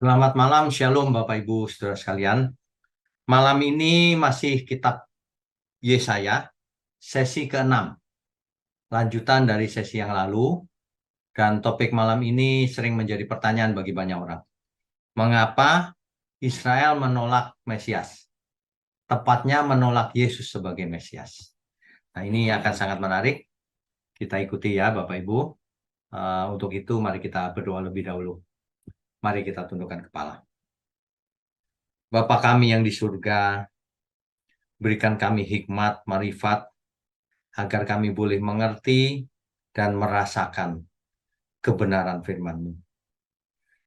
Selamat malam, Shalom Bapak Ibu Saudara sekalian. Malam ini masih kitab Yesaya, sesi ke-6, lanjutan dari sesi yang lalu. Dan topik malam ini sering menjadi pertanyaan bagi banyak orang. Mengapa Israel menolak Mesias? Tepatnya menolak Yesus sebagai Mesias. Nah, ini akan sangat menarik. Kita ikuti ya Bapak Ibu. Untuk itu mari kita berdoa lebih dahulu. Mari kita tundukkan kepala. Bapa kami yang di surga, berikan kami hikmat, marifat, agar kami boleh mengerti dan merasakan kebenaran firman-Mu.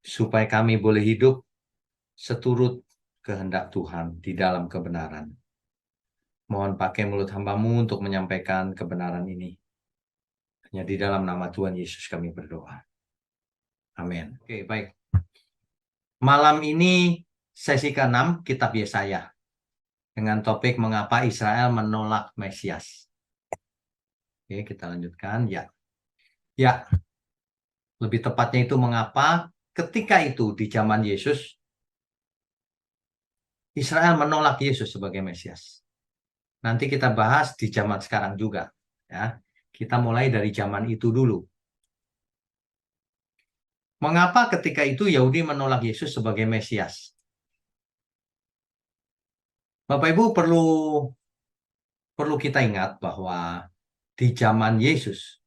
Supaya kami boleh hidup seturut kehendak Tuhan di dalam kebenaran. Mohon pakai mulut hamba-Mu untuk menyampaikan kebenaran ini. Hanya di dalam nama Tuhan Yesus kami berdoa. Amin. Oke, baik. Malam ini sesi ke-6 kitab Yesaya. Dengan topik mengapa Israel menolak Mesias. Oke, kita lanjutkan. Ya, lebih tepatnya itu mengapa ketika itu di zaman Yesus, Israel menolak Yesus sebagai Mesias. Nanti kita bahas di zaman sekarang juga. Ya, kita mulai dari zaman itu dulu. Mengapa ketika itu Yahudi menolak Yesus sebagai Mesias? Bapak Ibu perlu kita ingat bahwa di zaman Yesus,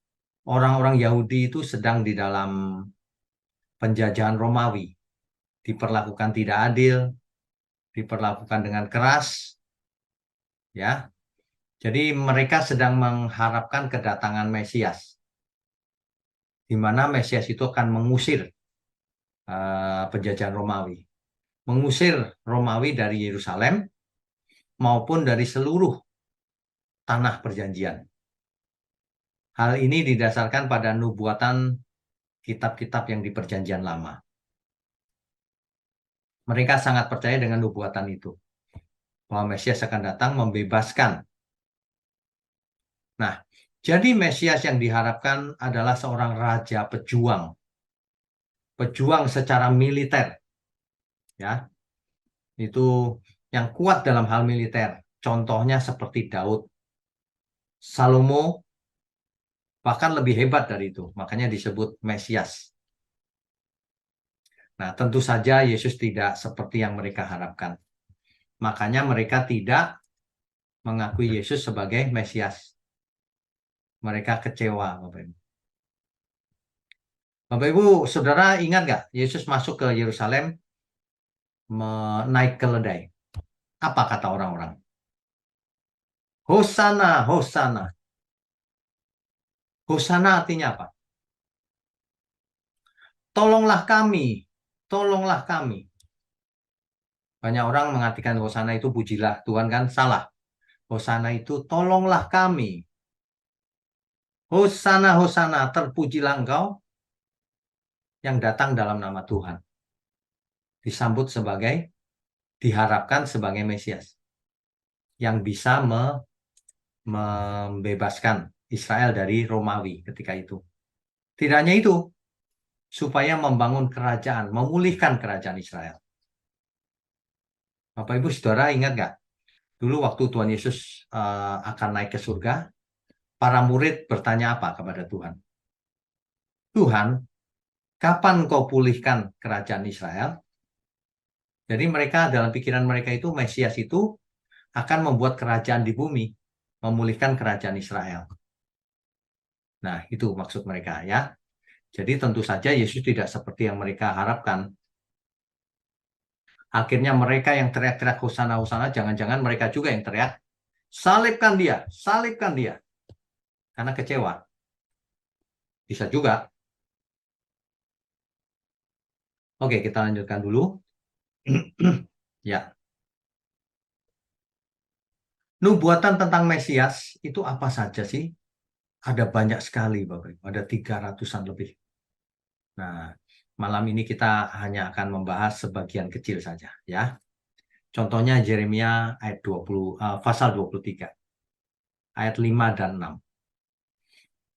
orang-orang Yahudi itu sedang di dalam penjajahan Romawi, diperlakukan tidak adil, diperlakukan dengan keras, ya. Jadi mereka sedang mengharapkan kedatangan Mesias, di mana Mesias itu akan mengusir penjajahan Romawi, mengusir Romawi dari Yerusalem maupun dari seluruh tanah perjanjian. Hal ini didasarkan pada nubuatan kitab-kitab yang di perjanjian lama. Mereka sangat percaya dengan nubuatan itu, bahwa Mesias akan datang membebaskan. Nah, jadi Mesias yang diharapkan adalah seorang raja pejuang secara militer, ya, itu yang kuat dalam hal militer. Contohnya seperti Daud, Salomo, bahkan lebih hebat dari itu. Makanya disebut Mesias. Nah, tentu saja Yesus tidak seperti yang mereka harapkan. Makanya mereka tidak mengakui Yesus sebagai Mesias. Mereka kecewa, Bapak Ibu. Bapak Ibu, saudara ingat nggak Yesus masuk ke Yerusalem naik keledai? Apa kata orang-orang? Hosana, Hosana. Hosana artinya apa? Tolonglah kami, tolonglah kami. Banyak orang mengartikan Hosana itu pujilah Tuhan, kan salah. Hosana itu tolonglah kami. Hosana, Hosana, terpujilah engkau yang datang dalam nama Tuhan. Disambut sebagai, diharapkan sebagai Mesias. Yang bisa membebaskan Israel dari Romawi ketika itu. Tidak hanya itu, supaya membangun kerajaan, memulihkan kerajaan Israel. Bapak Ibu Saudara ingat nggak? Dulu waktu Tuhan Yesus akan naik ke surga, para murid bertanya apa kepada Tuhan? Tuhan, kapan kau pulihkan kerajaan Israel? Jadi mereka dalam pikiran mereka itu Mesias itu akan membuat kerajaan di bumi, memulihkan kerajaan Israel. Nah, itu maksud mereka ya. Jadi tentu saja Yesus tidak seperti yang mereka harapkan. Akhirnya mereka yang teriak-teriak Hosana, Hosana, jangan-jangan mereka juga yang teriak, salibkan dia, salibkan dia. Karena kecewa. Bisa juga. Oke, kita lanjutkan dulu. Ya. Nubuatan tentang Mesias itu apa saja sih? Ada banyak sekali, Bapak Ibu. Ada 300-an lebih. Nah, malam ini kita hanya akan membahas sebagian kecil saja, ya. Contohnya Yeremia ayat 20, pasal 23. Ayat 5 dan 6.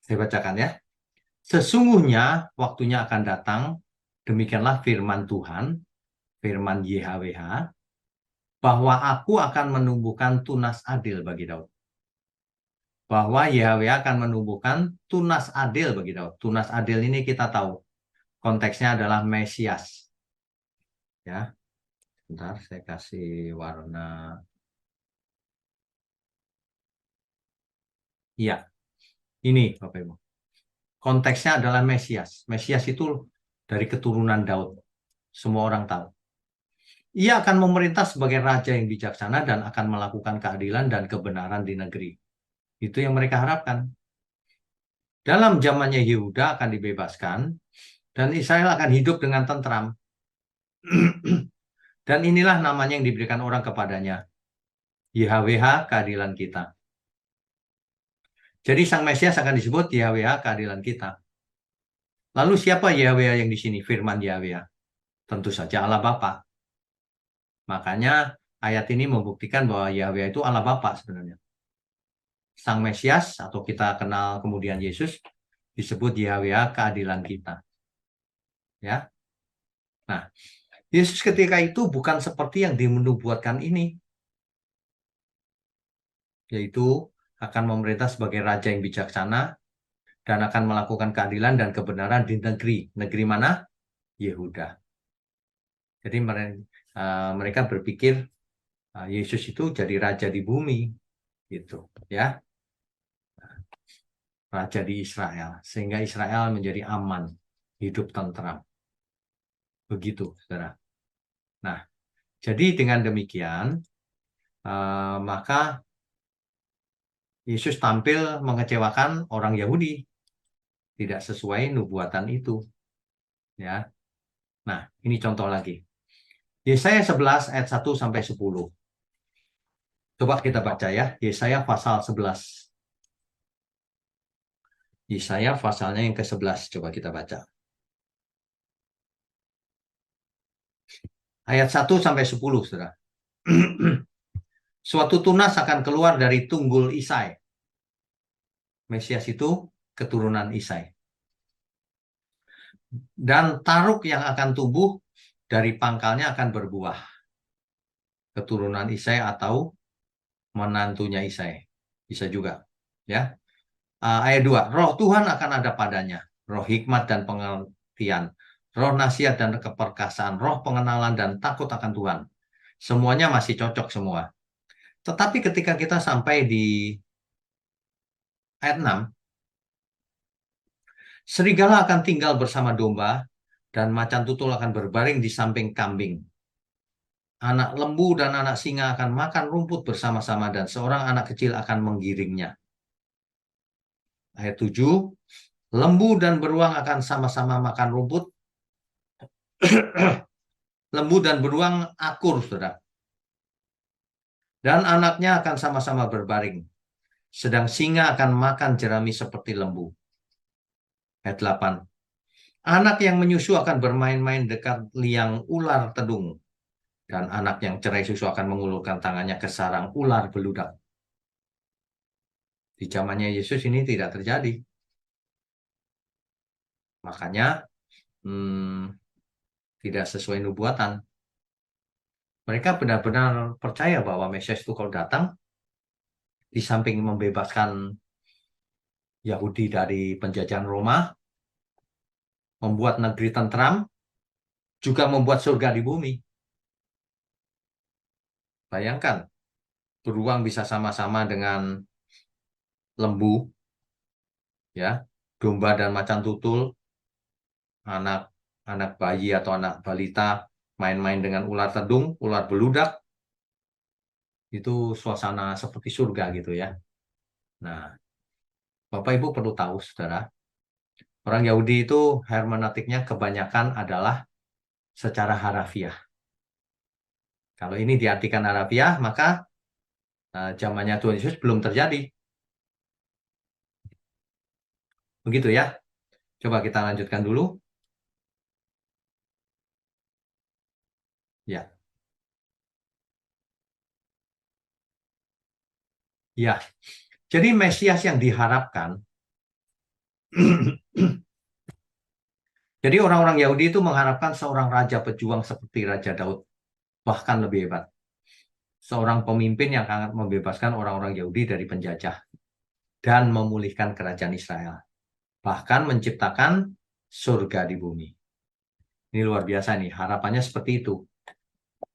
Saya bacakan ya. Sesungguhnya waktunya akan datang, demikianlah firman Tuhan, firman YHWH, bahwa aku akan menumbuhkan tunas adil bagi Daud. Bahwa YHWH akan menumbuhkan tunas adil bagi Daud. Tunas adil ini kita tahu konteksnya adalah Mesias. Ya, bentar saya kasih warna. Iya, ini Bapak Ibu. Konteksnya adalah Mesias. Mesias itu dari keturunan Daud. Semua orang tahu. Ia akan memerintah sebagai raja yang bijaksana dan akan melakukan keadilan dan kebenaran di negeri. Itu yang mereka harapkan. Dalam zamannya Yehuda akan dibebaskan dan Israel akan hidup dengan tentram. Dan inilah namanya yang diberikan orang kepadanya. YHWH keadilan kita. Jadi Sang Mesias akan disebut YHWH keadilan kita. Lalu siapa YHWH yang di sini? Firman YHWH. Tentu saja Allah Bapa. Makanya ayat ini membuktikan bahwa YHWH itu Allah Bapa sebenarnya. Sang Mesias atau kita kenal kemudian Yesus disebut YHWH keadilan kita. Ya. Nah, Yesus ketika itu bukan seperti yang dinubuatkan ini, yaitu akan memerintah sebagai raja yang bijaksana dan akan melakukan keadilan dan kebenaran di negeri. Negeri mana? Yehuda. Jadi mereka berpikir Yesus itu jadi raja di bumi, gitu, ya, raja di Israel, sehingga Israel menjadi aman, hidup tentram. Begitu, saudara. Nah, jadi dengan demikian, maka Yesus tampil mengecewakan orang Yahudi, tidak sesuai nubuatan itu. Ya. Nah, ini contoh lagi. Yesaya 11 ayat 1 sampai 10. Coba kita baca ya, Yesaya pasal 11. Yesaya pasalnya yang ke-11, coba kita baca. Ayat 1 sampai 10, Saudara. Suatu tunas akan keluar dari tunggul Isai. Mesias itu keturunan Isai. Dan taruk yang akan tumbuh dari pangkalnya akan berbuah. Keturunan Isai atau menantunya Isai. Bisa juga. Ya. Ayat 2. Roh Tuhan akan ada padanya. Roh hikmat dan pengertian. Roh nasihat dan keperkasaan. Roh pengenalan dan takut akan Tuhan. Semuanya masih cocok semua. Tetapi ketika kita sampai di ayat 6, serigala akan tinggal bersama domba, dan macan tutul akan berbaring di samping kambing. Anak lembu dan anak singa akan makan rumput bersama-sama, dan seorang anak kecil akan menggiringnya. Ayat 7, lembu dan beruang akan sama-sama makan rumput. Lembu dan beruang akur, saudara. Dan anaknya akan sama-sama berbaring. Sedang singa akan makan jerami seperti lembu. Ayat 8. Anak yang menyusu akan bermain-main dekat liang ular tedung. Dan anak yang cerai susu akan mengulurkan tangannya ke sarang ular beludak. Di zamannya Yesus ini tidak terjadi. Makanya tidak sesuai nubuatan. Mereka benar-benar percaya bahwa Mesias itu kalau datang, di samping membebaskan Yahudi dari penjajahan Roma, membuat negeri tentram, juga membuat surga di bumi. Bayangkan, beruang bisa sama-sama dengan lembu, ya, domba dan macan tutul, anak bayi atau anak balita main-main dengan ular tedung, ular beludak, itu suasana seperti surga gitu ya. Nah, Bapak Ibu perlu tahu, saudara, orang Yahudi itu hermeneutiknya kebanyakan adalah secara harafiah. Kalau ini diartikan harafiah, maka zamannya Tuhan Yesus belum terjadi. Begitu ya. Coba kita lanjutkan dulu. Ya. Ya. Jadi Mesias yang diharapkan Jadi orang-orang Yahudi itu mengharapkan seorang raja pejuang seperti Raja Daud, bahkan lebih hebat. Seorang pemimpin yang akan membebaskan orang-orang Yahudi dari penjajah dan memulihkan kerajaan Israel. Bahkan menciptakan surga di bumi. Ini luar biasa nih, harapannya seperti itu.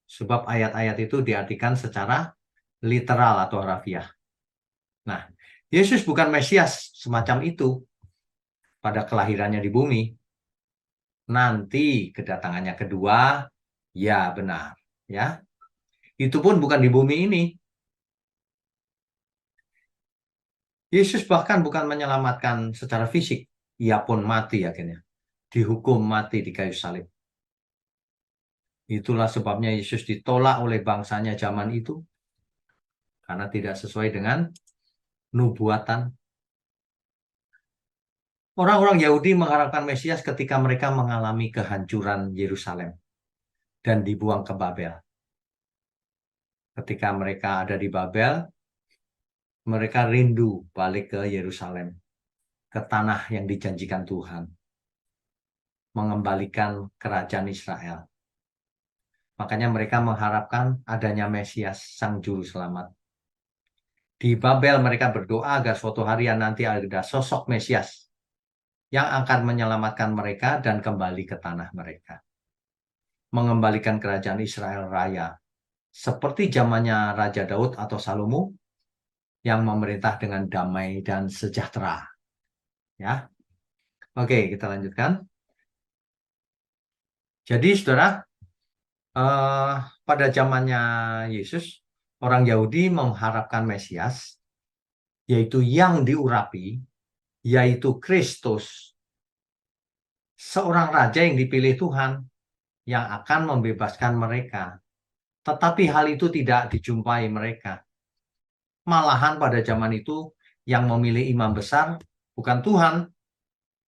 Sebab ayat-ayat itu diartikan secara literal atau harfiah. Nah, Yesus bukan Mesias semacam itu pada kelahirannya di bumi. Nanti kedatangannya kedua, ya benar. Ya, itu pun bukan di bumi ini. Yesus bahkan bukan menyelamatkan secara fisik. Ia pun mati akhirnya. Dihukum mati di kayu salib. Itulah sebabnya Yesus ditolak oleh bangsanya zaman itu. Karena tidak sesuai dengan nubuatan. Orang-orang Yahudi mengharapkan Mesias ketika mereka mengalami kehancuran Yerusalem dan dibuang ke Babel. Ketika mereka ada di Babel, mereka rindu balik ke Yerusalem, ke tanah yang dijanjikan Tuhan, mengembalikan kerajaan Israel. Makanya mereka mengharapkan adanya Mesias, Sang Juru Selamat. Di Babel mereka berdoa agar suatu hari nanti ada sosok Mesias yang akan menyelamatkan mereka dan kembali ke tanah mereka. Mengembalikan kerajaan Israel Raya. Seperti zamannya Raja Daud atau Salomo yang memerintah dengan damai dan sejahtera. Ya, oke, kita lanjutkan. Jadi, saudara, pada zamannya Yesus, orang Yahudi mengharapkan Mesias, yaitu yang diurapi, yaitu Kristus, seorang raja yang dipilih Tuhan, yang akan membebaskan mereka. Tetapi hal itu tidak dijumpai mereka. Malahan pada zaman itu, yang memilih imam besar bukan Tuhan,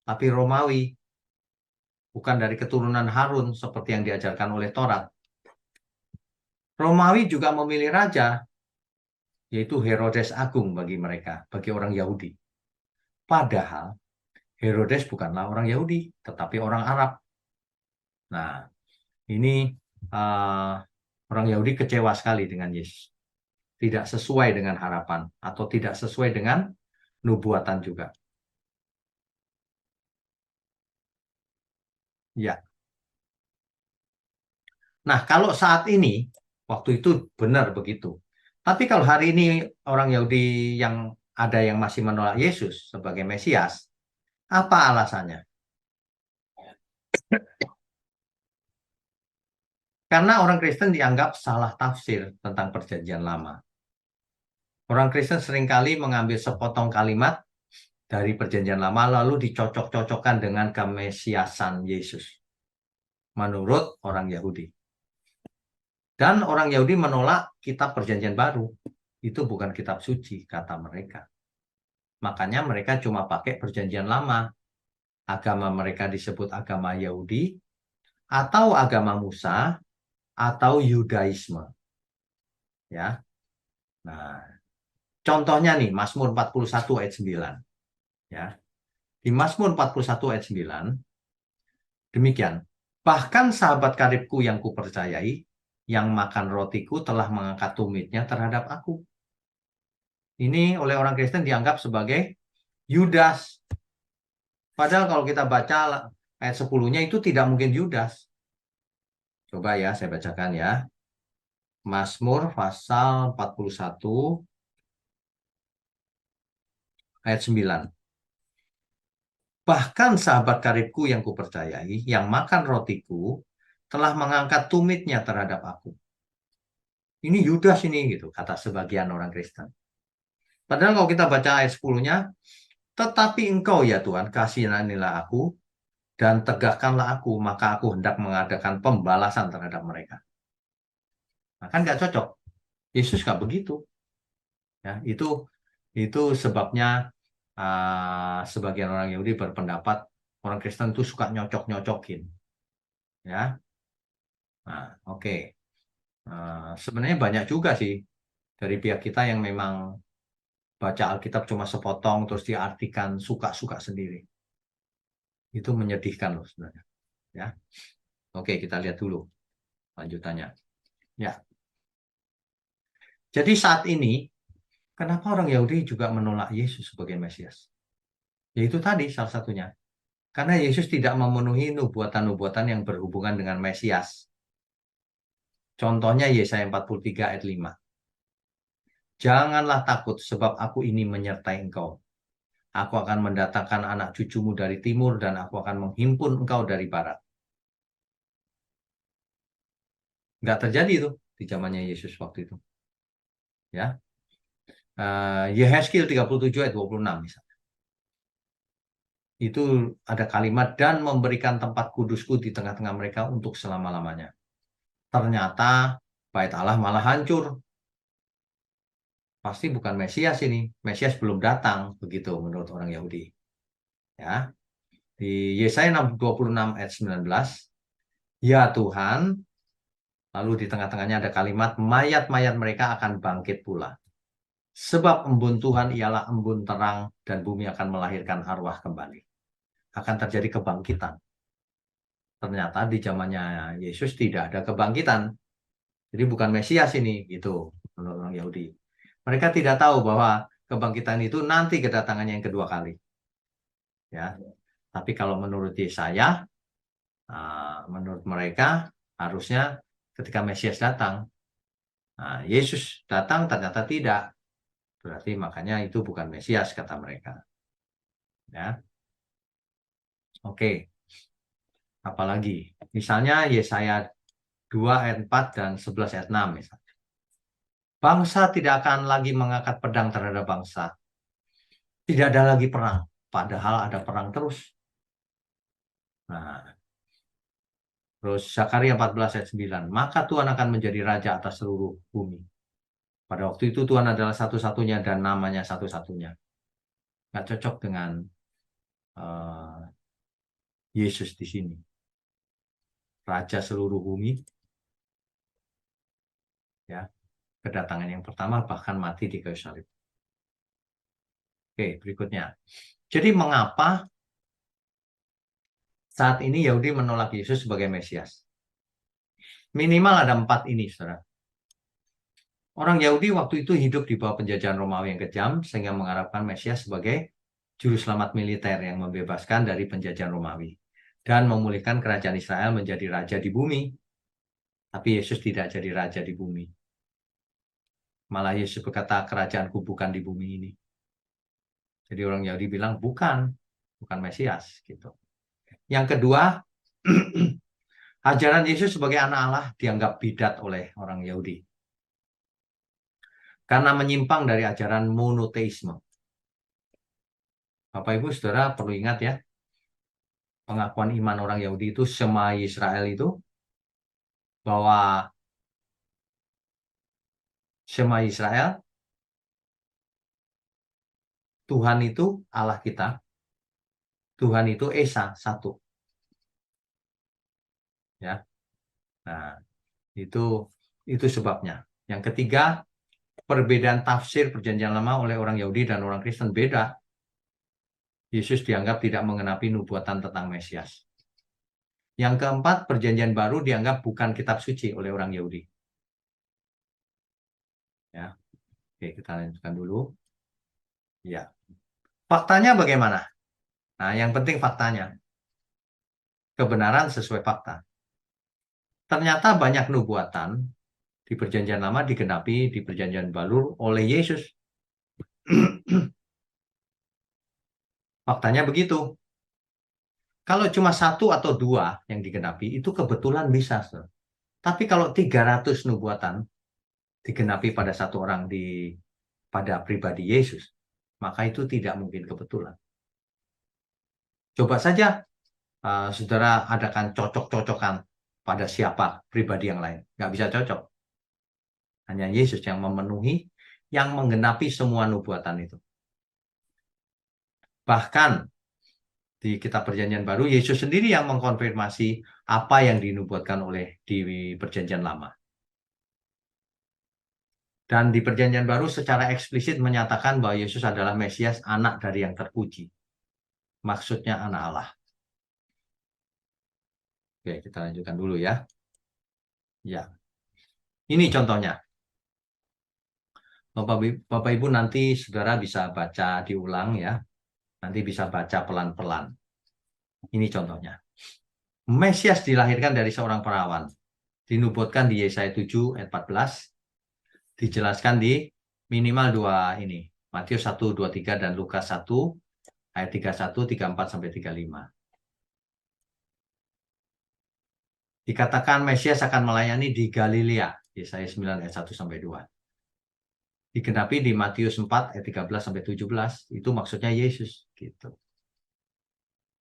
tapi Romawi. Bukan dari keturunan Harun seperti yang diajarkan oleh Taurat. Romawi juga memilih raja, yaitu Herodes Agung bagi mereka, bagi orang Yahudi. Padahal Herodes bukanlah orang Yahudi, tetapi orang Arab. Nah, ini uh, orang Yahudi kecewa sekali dengan Yesus. Tidak sesuai dengan harapan atau tidak sesuai dengan nubuatan juga. Ya. Nah, kalau saat ini, waktu itu benar begitu. Tapi kalau hari ini orang Yahudi yang ada yang masih menolak Yesus sebagai Mesias, apa alasannya? Karena orang Kristen dianggap salah tafsir tentang perjanjian lama. Orang Kristen seringkali mengambil sepotong kalimat dari perjanjian lama lalu dicocok-cocokkan dengan kemesiasan Yesus. Menurut orang Yahudi. Dan orang Yahudi menolak kitab perjanjian baru. Itu bukan kitab suci, kata mereka. Makanya mereka cuma pakai perjanjian lama. Agama mereka disebut agama Yahudi, atau agama Musa, atau Yudaisme. Ya. Nah, contohnya nih, Mazmur 41 ayat 9. Ya. Di Mazmur 41 ayat 9, demikian. Bahkan sahabat karibku yang kupercayai, yang makan rotiku telah mengangkat tumitnya terhadap aku. Ini oleh orang Kristen dianggap sebagai Yudas. Padahal kalau kita baca ayat 10-nya itu tidak mungkin Yudas. Coba ya, saya bacakan ya. Mazmur pasal 41 ayat 9. Bahkan sahabat karibku yang kupercayai, yang makan rotiku, telah mengangkat tumitnya terhadap aku. Ini Yudas ini, gitu, kata sebagian orang Kristen. Padahal kalau kita baca ayat 10-nya, tetapi engkau ya Tuhan, kasihanilah aku, dan tegakkanlah aku, maka aku hendak mengadakan pembalasan terhadap mereka. Nah, kan nggak cocok. Yesus nggak begitu. Ya, itu sebabnya sebagian orang Yahudi berpendapat orang Kristen itu suka nyocok-nyocokin. Ya, nah, oke. Sebenarnya banyak juga sih dari pihak kita yang memang baca Alkitab cuma sepotong terus diartikan suka-suka sendiri. Itu menyedihkan loh sebenarnya. Ya, oke, kita lihat dulu lanjutannya. Ya, jadi saat ini kenapa orang Yahudi juga menolak Yesus sebagai Mesias? Yaitu tadi salah satunya. Karena Yesus tidak memenuhi nubuatan-nubuatan yang berhubungan dengan Mesias. Contohnya Yesaya 43 ayat 5. Janganlah takut sebab aku ini menyertai engkau. Aku akan mendatangkan anak cucumu dari timur dan aku akan menghimpun engkau dari barat. Nggak terjadi itu di zamannya Yesus waktu itu. Ya, Yehezkiel 37 ayat 26 misalnya. Itu ada kalimat dan memberikan tempat kudusku di tengah-tengah mereka untuk selama-lamanya. Ternyata bait Allah malah hancur. Pasti bukan Mesias ini. Mesias belum datang, begitu menurut orang Yahudi. Ya, di Yesaya 26 ayat 19, ya Tuhan, lalu di tengah-tengahnya ada kalimat mayat-mayat mereka akan bangkit pula. Sebab embun Tuhan ialah embun terang dan bumi akan melahirkan arwah kembali. Akan terjadi kebangkitan. Ternyata di zamannya Yesus tidak ada kebangkitan. Jadi bukan Mesias ini, gitu menurut orang Yahudi. Mereka tidak tahu bahwa kebangkitan itu nanti kedatangannya yang kedua kali. Ya, tapi kalau menurut Yesaya, menurut mereka harusnya ketika Mesias datang, Yesus datang ternyata tidak. Berarti makanya itu bukan Mesias kata mereka. Ya, oke. Apalagi, misalnya Yesaya 2 ayat 4 dan 11 ayat 6 misalnya. Bangsa tidak akan lagi mengangkat pedang terhadap bangsa. Tidak ada lagi perang, padahal ada perang terus. Nah, terus Zakaria 14 ayat 9. Maka Tuhan akan menjadi raja atas seluruh bumi. Pada waktu itu Tuhan adalah satu-satunya dan namanya satu-satunya. Nggak cocok dengan uh, Yesus di sini. Raja seluruh bumi. Ya, kedatangan yang pertama bahkan mati di kayu salib. Oke, berikutnya. Jadi mengapa saat ini Yahudi menolak Yesus sebagai Mesias? Minimal ada 4 ini, saudara. Orang Yahudi waktu itu hidup di bawah penjajahan Romawi yang kejam, sehingga mengharapkan Mesias sebagai juru selamat militer yang membebaskan dari penjajahan Romawi dan memulihkan kerajaan Israel menjadi raja di bumi. Tapi Yesus tidak jadi raja di bumi. Malah Yesus berkata, kerajaanku bukan di bumi ini. Jadi orang Yahudi bilang, bukan Mesias. Gitu. Yang kedua, ajaran Yesus sebagai anak Allah dianggap bidat oleh orang Yahudi. Karena menyimpang dari ajaran monoteisme. Bapak Ibu Saudara perlu ingat ya, pengakuan iman orang Yahudi itu Shema Israel itu, bahwa Shema Israel, Tuhan itu Allah kita, Tuhan itu Esa, satu. Ya, nah itu sebabnya. Yang ketiga, perbedaan tafsir perjanjian lama oleh orang Yahudi dan orang Kristen beda. Yesus dianggap tidak mengenapi nubuatan tentang Mesias. Yang keempat, perjanjian baru dianggap bukan kitab suci oleh orang Yahudi. Ya, oke, kita lanjutkan dulu. Ya, faktanya bagaimana? Nah, yang penting faktanya. Kebenaran sesuai fakta. Ternyata banyak nubuatan di perjanjian lama digenapi di perjanjian baru oleh Yesus. Faktanya begitu. Kalau cuma 1 atau 2 yang digenapi, itu kebetulan bisa. Tapi kalau 300 nubuatan digenapi pada satu orang pada pribadi Yesus, maka itu tidak mungkin kebetulan. Coba saja saudara adakan cocok-cocokan pada siapa pribadi yang lain. Nggak bisa cocok. Hanya Yesus yang memenuhi, yang menggenapi semua nubuatan itu. Bahkan di kitab perjanjian baru, Yesus sendiri yang mengkonfirmasi apa yang dinubuatkan oleh di perjanjian lama. Dan di perjanjian baru secara eksplisit menyatakan bahwa Yesus adalah Mesias, anak dari yang terpuji. Maksudnya anak Allah. Oke, kita lanjutkan dulu ya. Ya, ini contohnya. Bapak Ibu nanti saudara bisa baca diulang ya. Nanti bisa baca pelan-pelan. Ini contohnya. Mesias dilahirkan dari seorang perawan. Dinubuatkan di Yesaya 7 ayat 14. Dijelaskan di minimal dua ini. Matius 1, 23 dan Lukas 1 ayat 31, 34 sampai 35. Dikatakan Mesias akan melayani di Galilea. Yesaya 9 ayat 1 sampai 2. Digenapi di Matius 4 ayat 13 sampai 17. Itu maksudnya Yesus gitu.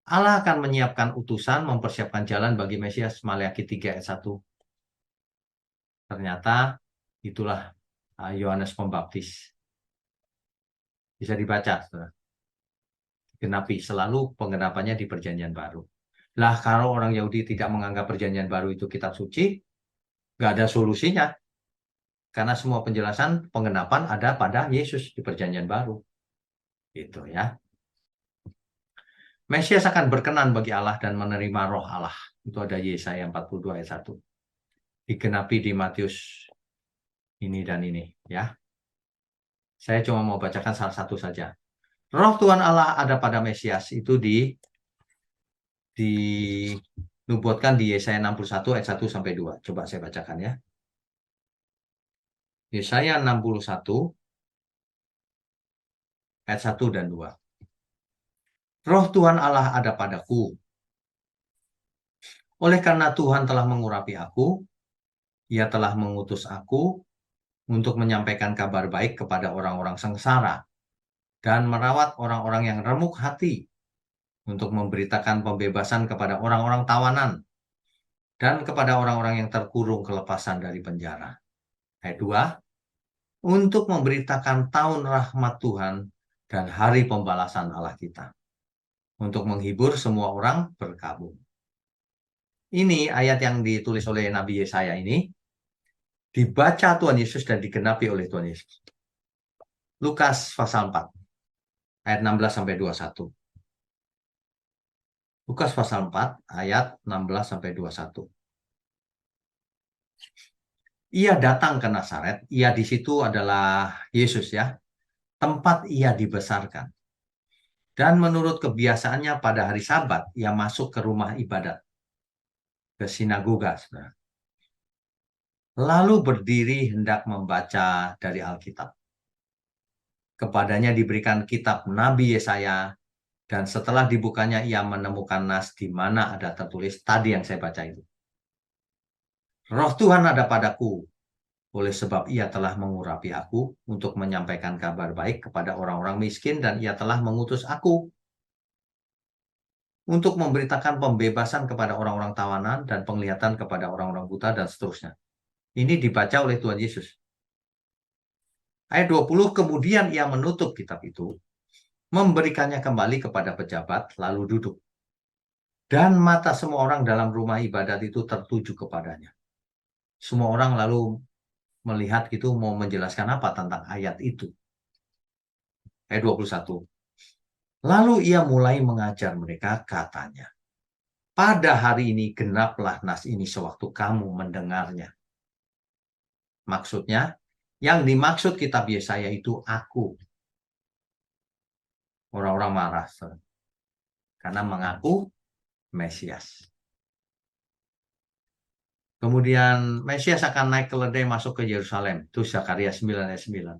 Allah akan menyiapkan utusan mempersiapkan jalan bagi Mesias. Maleakhi 3 ayat 1. Ternyata itulah Yohanes Pembaptis. Bisa dibaca, saudara. Genapi, selalu penggenapannya di Perjanjian Baru. Lah kalau orang Yahudi tidak menganggap Perjanjian Baru itu kitab suci, nggak ada solusinya. Karena semua penjelasan penggenapan ada pada Yesus di Perjanjian Baru. Gitu ya. Mesias akan berkenan bagi Allah dan menerima roh Allah. Itu ada Yesaya 42 ayat 1. Digenapi di Matius ini dan ini ya. Saya cuma mau bacakan salah satu saja. Roh Tuhan Allah ada pada Mesias itu dinubuatkan di Yesaya 61 ayat 1 sampai 2. Coba saya bacakan ya. Yesaya 61 ayat 1 dan 2. Roh Tuhan Allah ada padaku. Oleh karena Tuhan telah mengurapi aku, Ia telah mengutus aku untuk menyampaikan kabar baik kepada orang-orang sengsara dan merawat orang-orang yang remuk hati, untuk memberitakan pembebasan kepada orang-orang tawanan dan kepada orang-orang yang terkurung kelepasan dari penjara. Ayat 2, untuk memberitakan tahun rahmat Tuhan dan hari pembalasan Allah kita, untuk menghibur semua orang berkabung. Ini ayat yang ditulis oleh Nabi Yesaya ini dibaca Tuhan Yesus dan digenapi oleh Tuhan Yesus. Lukas pasal 4 ayat 16 sampai 21. Lukas pasal 4 ayat 16 sampai 21. Ia datang ke Nazaret, ia di situ adalah Yesus ya, tempat ia dibesarkan. Dan menurut kebiasaannya pada hari Sabat, ia masuk ke rumah ibadat, ke sinagoga. Saudara. Lalu berdiri hendak membaca dari Alkitab. Kepadanya diberikan kitab Nabi Yesaya, dan setelah dibukanya ia menemukan nas di mana ada tertulis tadi yang saya baca itu. Roh Tuhan ada padaku, oleh sebab ia telah mengurapi aku untuk menyampaikan kabar baik kepada orang-orang miskin, dan ia telah mengutus aku untuk memberitakan pembebasan kepada orang-orang tawanan dan penglihatan kepada orang-orang buta dan seterusnya. Ini dibaca oleh Tuhan Yesus. Ayat 20, kemudian ia menutup kitab itu, memberikannya kembali kepada pejabat, lalu duduk. Dan mata semua orang dalam rumah ibadat itu tertuju kepadanya. Semua orang lalu melihat itu mau menjelaskan apa tentang ayat itu. Ayat 21. Lalu ia mulai mengajar mereka, katanya, pada hari ini genaplah nas ini sewaktu kamu mendengarnya. Maksudnya, yang dimaksud kitab Yesaya itu aku. Orang-orang marah karena mengaku Mesias. Kemudian Mesias akan naik keledai masuk ke Yerusalem. Itu Zakaria 9 ayat 9.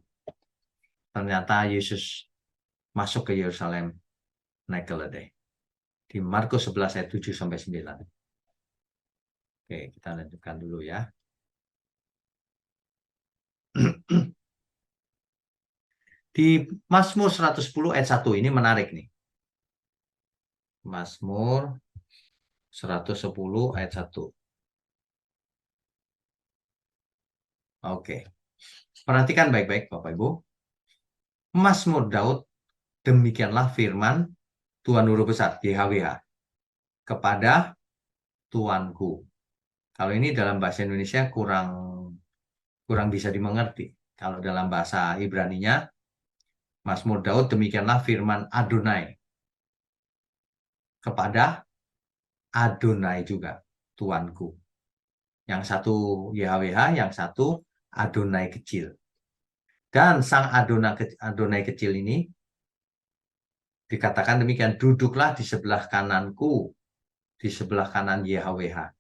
Ternyata Yesus masuk ke Yerusalem naik keledai. Di Markus 11 ayat 7 sampai 9. Oke, kita lanjutkan dulu ya. Di Mazmur 110 ayat 1 ini menarik nih. Mazmur 110 ayat 1. Oke. Perhatikan baik-baik Bapak Ibu. Mazmur Daud, demikianlah firman Tuhan Guru Besar, YHWH, kepada Tuanku. Kalau ini dalam bahasa Indonesia kurang bisa dimengerti. Kalau dalam bahasa Ibraninya, Mazmur Daud, demikianlah firman Adonai, kepada Adonai juga. Tuanku. Yang satu YHWH, yang satu Adonai kecil. Dan sang Adonai kecil ini dikatakan demikian, duduklah di sebelah kananku, di sebelah kanan YHWH.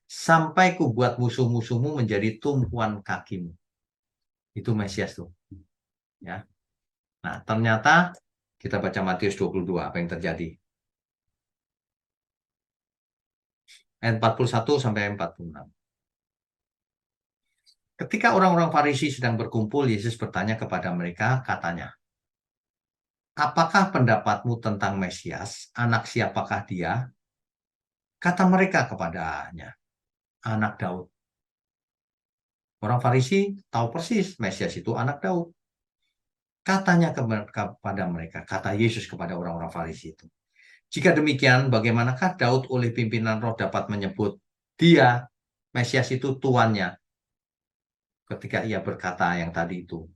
Sampai ku buat musuh-musuhmu menjadi tumpuan kakimu. Itu Mesias tuh. Ya. Nah, ternyata kita baca Matius 22, apa yang terjadi? Ayat 41 sampai 46. Ketika orang-orang Farisi sedang berkumpul, Yesus bertanya kepada mereka, katanya, apakah pendapatmu tentang Mesias? Anak siapakah dia? Kata mereka kepadanya, anak Daud. Orang Farisi tahu persis Mesias itu anak Daud. Katanya kepada mereka, kata Yesus kepada orang-orang Farisi itu. Jika demikian, bagaimanakah Daud oleh pimpinan roh dapat menyebut dia, Mesias itu tuannya, ketika ia berkata yang tadi itu,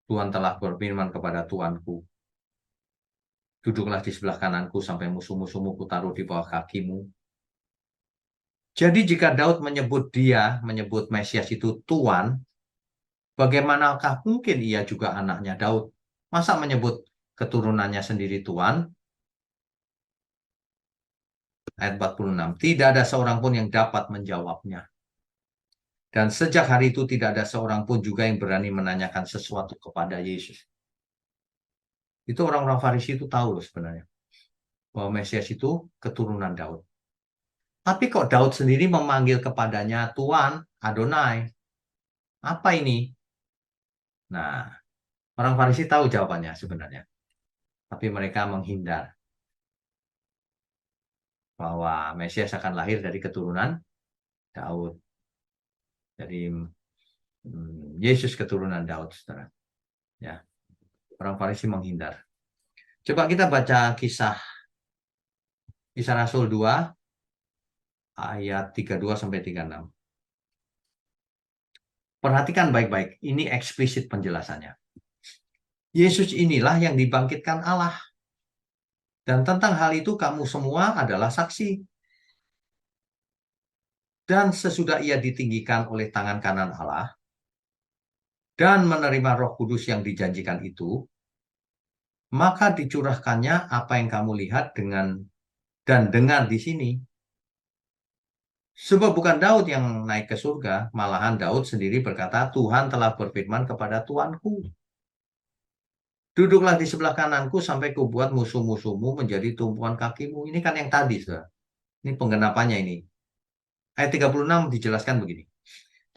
Tuhan telah berfirman kepada Tuanku, duduklah di sebelah kananku sampai musuh-musuhmu kutaruh di bawah kakimu. Jadi jika Daud menyebut Mesias itu Tuan, bagaimanakah mungkin ia juga anaknya Daud? Masa menyebut keturunannya sendiri Tuan? Ayat 46. Tidak ada seorang pun yang dapat menjawabnya. Dan sejak hari itu tidak ada seorang pun juga yang berani menanyakan sesuatu kepada Yesus. Itu orang-orang Farisi itu tahu loh sebenarnya. Bahwa Mesias itu keturunan Daud. Tapi kok Daud sendiri memanggil kepadanya Tuan, Adonai. Apa ini? Nah, orang Farisi tahu jawabannya sebenarnya. Tapi mereka menghindar bahwa Mesias akan lahir dari keturunan Daud. Jadi Yesus keturunan Daud, saudara. Ya, orang Farisi menghindar. Coba kita baca kisah Rasul 2 ayat 32 sampai 36. Perhatikan baik-baik, ini eksplisit penjelasannya. Yesus inilah yang dibangkitkan Allah. Dan tentang hal itu kamu semua adalah saksi. Dan sesudah ia ditinggikan oleh tangan kanan Allah dan menerima Roh Kudus yang dijanjikan itu, maka dicurahkannya apa yang kamu lihat dan dengar di sini. Sebab bukan Daud yang naik ke surga, malahan Daud sendiri berkata, Tuhan telah berfirman kepada Tuanku, duduklah di sebelah kananku sampai kubuat musuh-musuhmu menjadi tumpuan kakimu. Ini kan yang tadi, saudara. Ini penggenapannya ini. Ayat 36 dijelaskan begini.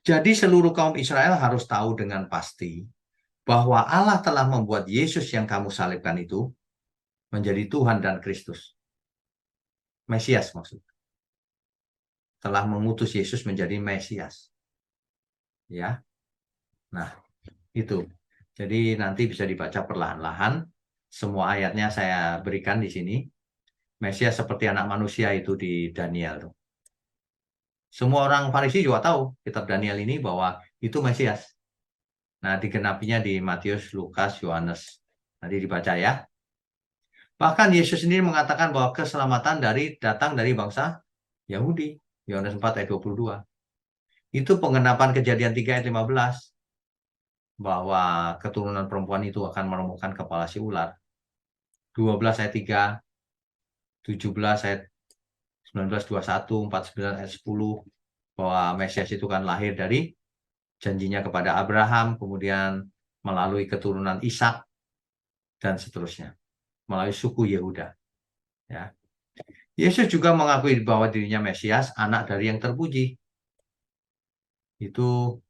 Jadi seluruh kaum Israel harus tahu dengan pasti bahwa Allah telah membuat Yesus yang kamu salibkan itu menjadi Tuhan dan Kristus. Mesias maksudnya. Telah mengutus Yesus menjadi Mesias. Ya. Nah, itu. Jadi nanti bisa dibaca perlahan-lahan. Semua ayatnya saya berikan di sini. Mesias seperti anak manusia itu di Daniel. Semua orang Farisi juga tahu kitab Daniel ini bahwa itu Mesias. Nah, digenapinya di Matius, Lukas, Yohanes. Nanti dibaca ya. Bahkan Yesus sendiri mengatakan bahwa keselamatan datang dari bangsa Yahudi. Yohanes 4 ayat 22. Itu penggenapan Kejadian 3 ayat 15. Bahwa keturunan perempuan itu akan meremukkan kepala si ular. 12 ayat 3, 17 ayat 19, 21, 49 ayat 10. Bahwa Mesias itu kan lahir dari janjinya kepada Abraham, kemudian melalui keturunan Ishak, dan seterusnya. Melalui suku Yehuda. Ya. Yesus juga mengakui bahwa dirinya Mesias, anak dari yang terpuji. Itu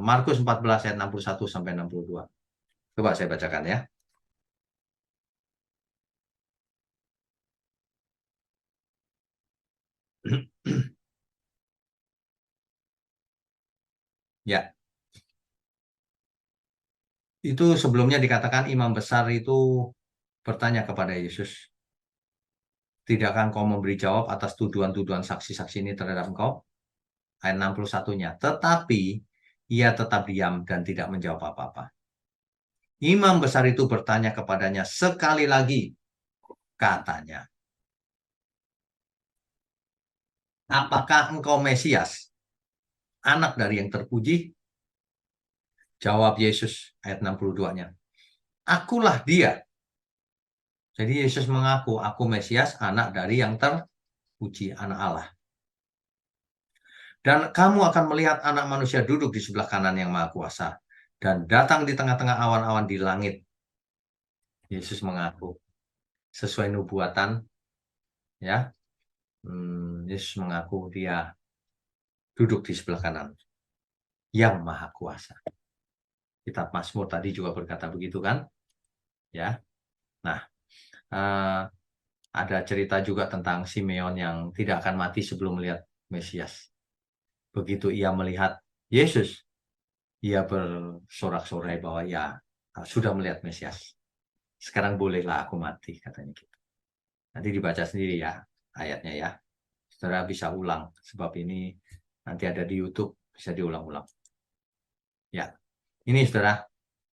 Markus 14 ayat 61 sampai 62. Coba saya bacakan ya. Ya, itu sebelumnya dikatakan imam besar itu bertanya kepada Yesus, tidakkah engkau memberi jawab atas tuduhan-tuduhan saksi-saksi ini terhadap engkau? Ayat 61-nya. Tetapi ia tetap diam dan tidak menjawab apa-apa. Imam besar itu bertanya kepadanya sekali lagi, katanya, apakah engkau Mesias, anak dari yang terpuji? Jawab Yesus ayat 62-nya. Akulah dia. Jadi Yesus mengaku, aku Mesias, anak dari yang terpuji, anak Allah. Dan kamu akan melihat anak manusia duduk di sebelah kanan yang maha kuasa. Dan datang di tengah-tengah awan-awan di langit. Yesus mengaku. Sesuai nubuatan, ya. Yesus mengaku dia duduk di sebelah kanan yang maha kuasa. Kitab Mazmur tadi juga berkata begitu kan? Ya. Nah, ada cerita juga tentang Simeon yang tidak akan mati sebelum melihat Mesias. Begitu ia melihat Yesus, ia bersorak-sorai bahwa ya sudah melihat Mesias. Sekarang bolehlah aku mati, katanya gitu. Nanti dibaca sendiri ya ayatnya ya. Saudara bisa ulang, sebab ini nanti ada di YouTube, bisa diulang-ulang. Ya, ini saudara,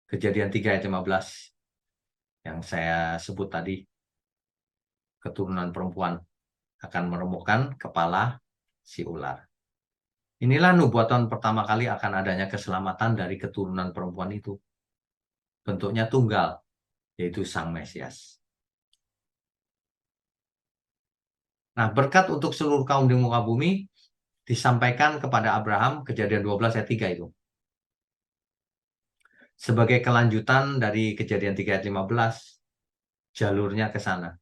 Kejadian 3 ayat 15 yang saya sebut tadi, keturunan perempuan akan meremukkan kepala si ular. Inilah nubuatan pertama kali akan adanya keselamatan dari keturunan perempuan itu. Bentuknya tunggal, yaitu Sang Mesias. Nah, berkat untuk seluruh kaum di muka bumi disampaikan kepada Abraham, Kejadian 12 ayat 3 itu. Sebagai kelanjutan dari Kejadian 3 ayat 15, jalurnya ke sana.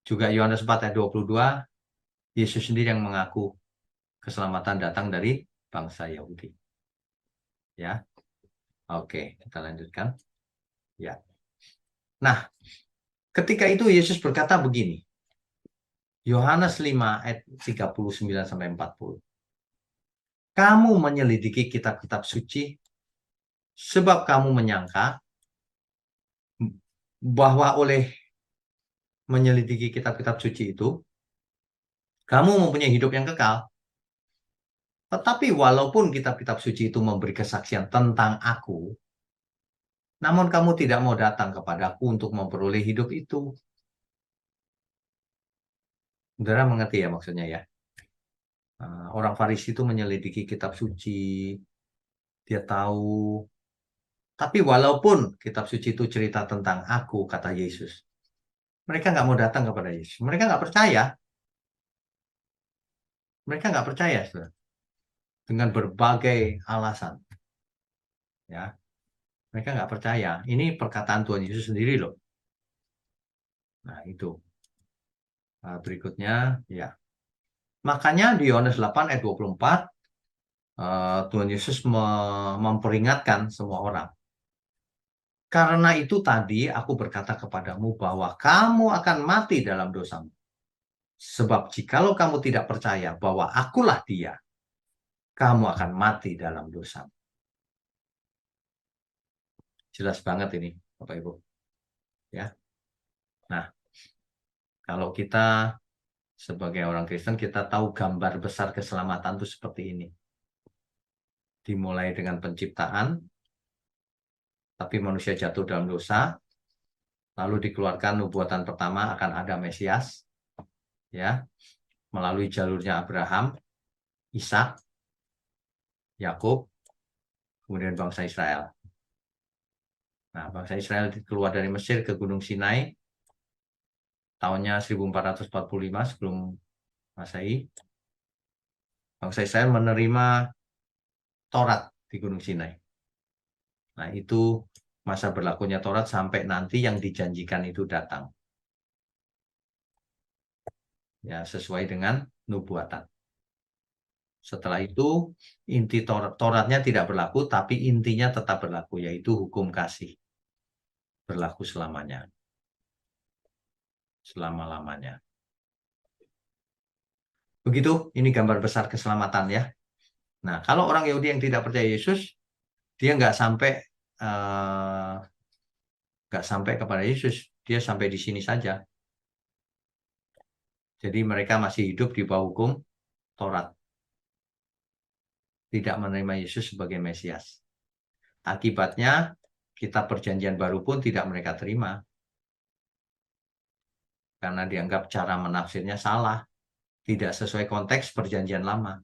Juga Yohanes 4 ayat 22, Yesus sendiri yang mengaku keselamatan datang dari bangsa Yahudi. Ya. Oke, kita lanjutkan. Ya. Nah, ketika itu Yesus berkata begini. Yohanes 5 ayat 39 sampai 40. Kamu menyelidiki kitab-kitab suci sebab kamu menyangka bahwa oleh menyelidiki kitab-kitab suci itu kamu mempunyai hidup yang kekal. Tetapi walaupun kitab-kitab suci itu memberi kesaksian tentang aku, namun kamu tidak mau datang kepadaku untuk memperoleh hidup itu. Saudara mengerti ya maksudnya ya? Orang Farisi itu menyelidiki kitab suci, dia tahu. Tapi walaupun kitab suci itu cerita tentang aku, kata Yesus, mereka nggak mau datang kepada Yesus. Mereka nggak percaya. Mereka nggak percaya, saudara. Dengan berbagai alasan. Ya, mereka nggak percaya. Ini perkataan Tuhan Yesus sendiri loh. Nah, itu. Berikutnya, ya. Makanya di Yohanes 8 ayat 24, Tuhan Yesus memperingatkan semua orang. Karena itu tadi aku berkata kepadamu bahwa kamu akan mati dalam dosamu. Sebab jikalau kamu tidak percaya bahwa akulah dia, kamu akan mati dalam dosamu. Jelas banget ini, Bapak Ibu. Ya. Nah, kalau kita sebagai orang Kristen, kita tahu gambar besar keselamatan itu seperti ini. Dimulai dengan penciptaan, tapi manusia jatuh dalam dosa, lalu dikeluarkan nubuatan pertama akan ada Mesias, ya, melalui jalurnya Abraham, Ishak, Yakub, kemudian bangsa Israel. Nah, bangsa Israel keluar dari Mesir ke Gunung Sinai tahunnya 1445 sebelum Masehi. Bangsa Israel menerima Taurat di Gunung Sinai. Nah, itu masa berlakunya Taurat sampai nanti yang dijanjikan itu datang. Ya, sesuai dengan nubuatan. Setelah itu, inti Tauratnya tidak berlaku, tapi intinya tetap berlaku, yaitu hukum kasih. Berlaku selamanya. Selama-lamanya. Begitu, ini gambar besar keselamatan ya. Nah, kalau orang Yahudi yang tidak percaya Yesus, dia nggak sampai kepada Yesus, dia sampai di sini saja. Jadi mereka masih hidup di bawah hukum Taurat, tidak menerima Yesus sebagai Mesias. Akibatnya, kitab perjanjian baru pun tidak mereka terima, karena dianggap cara menafsirnya salah. Tidak sesuai konteks perjanjian lama.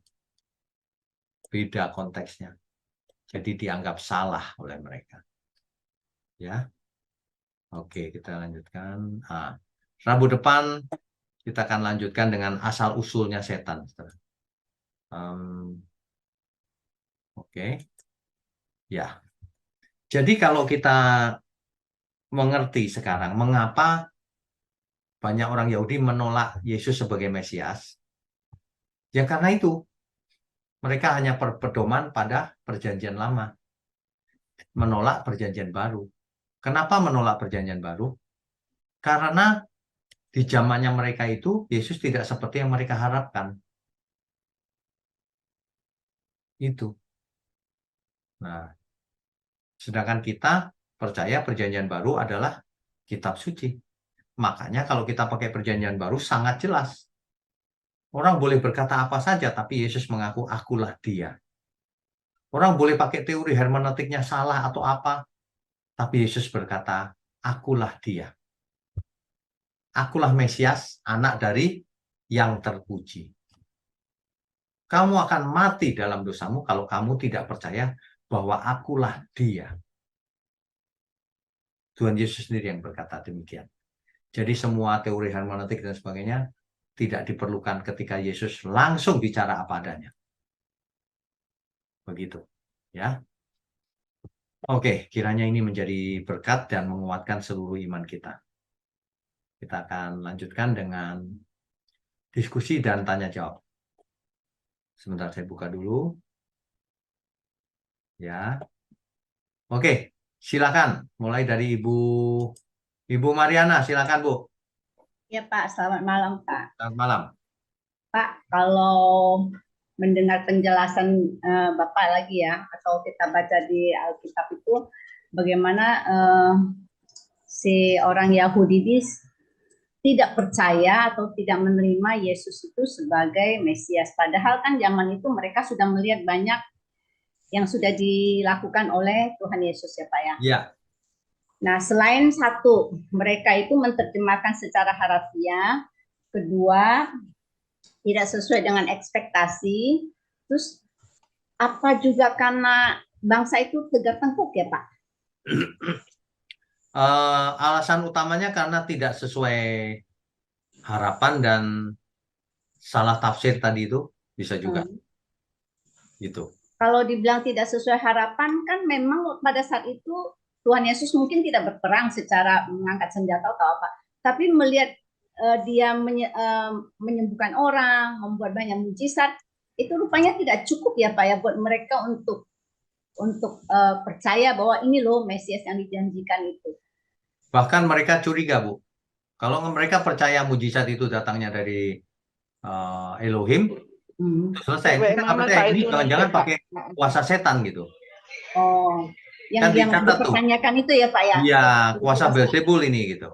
Beda konteksnya. Jadi dianggap salah oleh mereka. Ya. Oke, kita lanjutkan. Rabu depan kita akan lanjutkan dengan asal-usulnya setan. Oke. Ya. Jadi kalau kita mengerti sekarang mengapa banyak orang Yahudi menolak Yesus sebagai Mesias, ya karena itu mereka hanya berpedoman pada perjanjian lama, menolak perjanjian baru. Kenapa menolak perjanjian baru? Karena di zamannya mereka itu Yesus tidak seperti yang mereka harapkan. Itu. Nah, sedangkan kita percaya perjanjian baru adalah kitab suci. Makanya kalau kita pakai perjanjian baru sangat jelas. Orang boleh berkata apa saja, tapi Yesus mengaku akulah dia. Orang boleh pakai teori hermeneutiknya salah atau apa, tapi Yesus berkata, akulah dia. Akulah Mesias, anak dari yang terpuji. Kamu akan mati dalam dosamu kalau kamu tidak percaya bahwa akulah dia. Tuhan Yesus sendiri yang berkata demikian. Jadi semua teori hermeneutik dan sebagainya tidak diperlukan ketika Yesus langsung bicara apa adanya. Begitu. Ya. Oke, kiranya ini menjadi berkat dan menguatkan seluruh iman kita. Kita akan lanjutkan dengan diskusi dan tanya jawab. Sebentar saya buka dulu. Ya. Oke, silakan. Mulai dari Ibu Mariana, silakan Bu. Ya Pak, selamat malam Pak. Selamat malam. Pak, kalau mendengar penjelasan Bapak lagi ya, atau kita baca di Alkitab itu, bagaimana si orang Yahudi ini tidak percaya atau tidak menerima Yesus itu sebagai Mesias. Padahal kan zaman itu mereka sudah melihat banyak yang sudah dilakukan oleh Tuhan Yesus ya Pak ya. Ya. Nah, selain satu, mereka itu menerjemahkan secara harfiah. Kedua, tidak sesuai dengan ekspektasi. Terus apa juga karena bangsa itu tegar tengkuk ya Pak? Alasan utamanya karena tidak sesuai harapan dan salah tafsir tadi itu bisa juga. Gitu. Kalau dibilang tidak sesuai harapan kan memang pada saat itu Tuhan Yesus mungkin tidak berperang secara mengangkat senjata atau apa, tapi melihat dia menyembuhkan orang, membuat banyak mujizat, itu rupanya tidak cukup ya Pak ya buat mereka untuk percaya bahwa ini loh Mesias yang dijanjikan itu. Bahkan mereka curiga, Bu. Kalau mereka percaya mujizat itu datangnya dari Elohim, itu selesai. Kita nggak percaya. Ini jangan-jangan pakai kuasa setan gitu. Oh, yang Kan dicatat tuh. dipertanyakan itu ya Pak ya? Iya, kuasa Beelzebul ini gitu.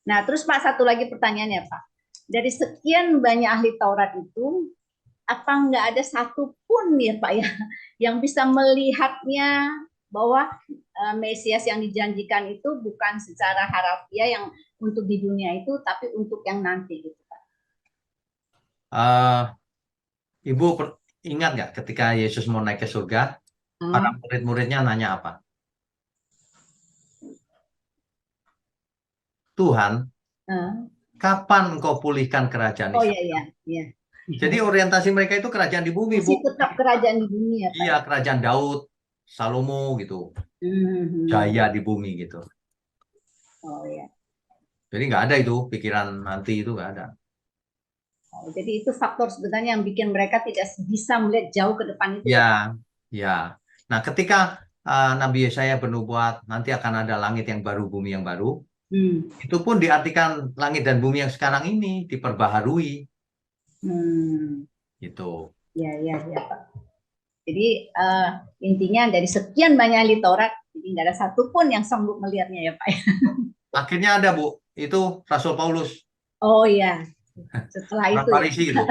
Nah, terus Pak, satu lagi pertanyaannya Pak. Dari sekian banyak ahli Taurat itu, apa nggak ada satupun ya Pak ya yang bisa melihatnya bahwa Mesias yang dijanjikan itu bukan secara harfiah yang untuk di dunia itu, tapi untuk yang nanti gitu Pak. Ibu ingat nggak ketika Yesus mau naik ke surga, para murid-muridnya nanya apa? Tuhan, kapan engkau pulihkan kerajaan Oh Israel? iya. Jadi orientasi mereka itu kerajaan di bumi, Bu. Masih tetap kerajaan di dunia, Pak. Iya, kerajaan Daud, Salomo gitu. Jaya di bumi gitu. Oh iya. Jadi nggak ada itu pikiran nanti itu nggak ada. Oh, jadi itu faktor sebenarnya yang bikin mereka tidak bisa melihat jauh ke depan itu. Ya, ya. Nah, ketika Nabi Yesaya bernubuat nanti akan ada langit yang baru, bumi yang baru, itu pun diartikan langit dan bumi yang sekarang ini diperbaharui. Gitu. Ya Pak. Jadi intinya dari sekian banyak ahli Taurat, jadi nggak ada satupun yang sanggup melihatnya ya Pak. Akhirnya ada Bu, itu Rasul Paulus. Oh iya, setelah orang itu Farisi ya. Itu.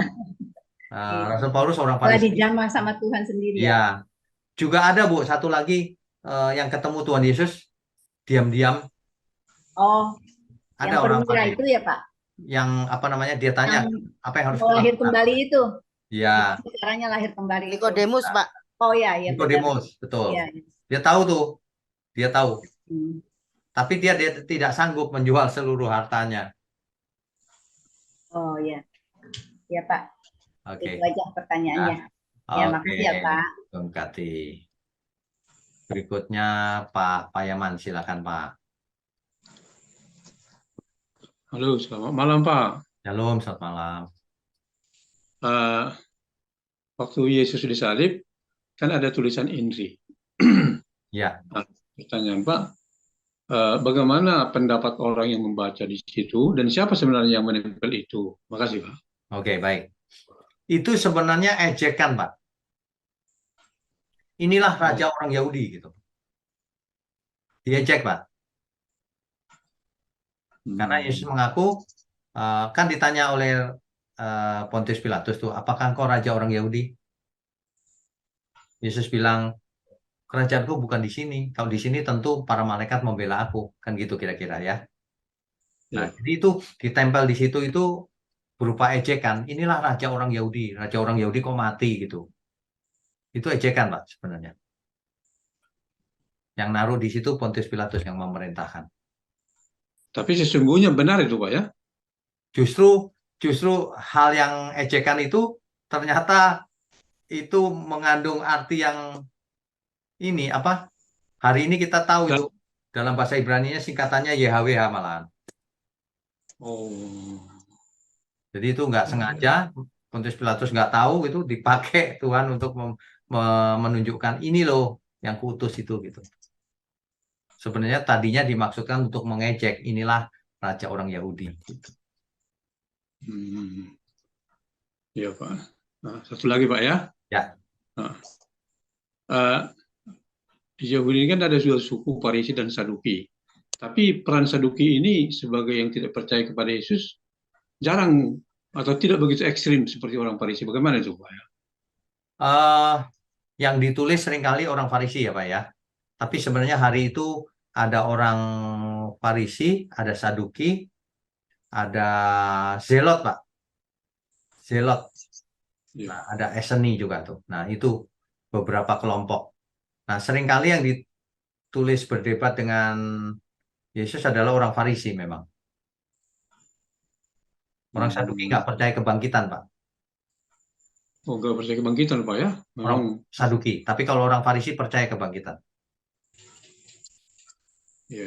Rasul Paulus orang Farisi. Setelah dijamah sama Tuhan sendiri ya. Juga ada Bu, satu lagi yang ketemu Tuhan Yesus diam-diam. Oh, Ada yang orang perwira Farisi. itu ya Pak? yang apa namanya dia tanya Yang apa yang harus mau lahir kulakukan. kembali itu. Ya, Gimana caranya lahir kembali itu. Nikodemus, Pak. Oh ya, ya benar. Nikodemus, betul. Ya. Dia tahu tuh, dia tahu. Hmm. Tapi dia tidak sanggup menjual seluruh hartanya. Oh ya, ya Pak. Oke. Itu aja pertanyaannya. Nah, Ya, oke. makasih ya Pak. Bung Kati. Berikutnya Pak Payaman, silakan Pak. Halo, selamat malam Pak. Shalom, selamat malam. Eh, waktu Yesus disalib, kan ada tulisan Inri. Ya, Nah, pertanyaan Pak, bagaimana pendapat orang yang membaca di situ dan siapa sebenarnya yang menempel itu? Makasih Pak. oke, baik. Itu sebenarnya ejekan, Pak. Inilah raja orang Yahudi gitu. Diejek, Pak. Karena Yesus mengaku, kan ditanya oleh Pontius Pilatus tuh, apakah engkau raja orang Yahudi? Yesus bilang, kerajaanku bukan di sini. Kalau di sini tentu para malaikat membela aku, kan gitu kira-kira ya. Nah, Ya. jadi itu ditempel di situ itu berupa ejekan. Inilah raja orang Yahudi. Raja orang Yahudi kok mati gitu. Itu ejekan, Pak, sebenarnya. Yang naruh di situ Pontius Pilatus yang memerintahkan. Tapi sesungguhnya benar itu Pak ya? Justru hal yang ejekan itu ternyata itu mengandung arti yang ini apa? Hari ini kita tahu itu dalam bahasa Ibrani-nya singkatannya YHWH malahan. Oh. Jadi itu nggak sengaja, Pontius Pilatus nggak tahu itu dipakai Tuhan untuk menunjukkan ini loh yang kuutus itu gitu. Sebenarnya tadinya dimaksudkan untuk mengejek, inilah raja orang Yahudi. Gitu. Iya Pak. Nah, satu lagi Pak ya. Ya. Nah, di Yahudi ini kan ada dua suku, Farisi dan Saduki. Tapi peran Saduki ini sebagai yang tidak percaya kepada Yesus jarang atau tidak begitu ekstrim seperti orang Farisi. Bagaimana itu Pak ya? Yang ditulis seringkali orang Farisi ya Pak ya. Tapi sebenarnya hari itu ada orang Farisi, ada Saduki, ada Zelot Pak. Zelot. Nah, ada Eseni juga tuh. Nah, itu beberapa kelompok. Nah, seringkali yang ditulis berdebat dengan Yesus adalah orang Farisi memang. Orang Saduki nggak percaya kebangkitan, Pak. Oh, nggak percaya kebangkitan, Pak ya? Orang Saduki. Tapi kalau orang Farisi percaya kebangkitan. Ya.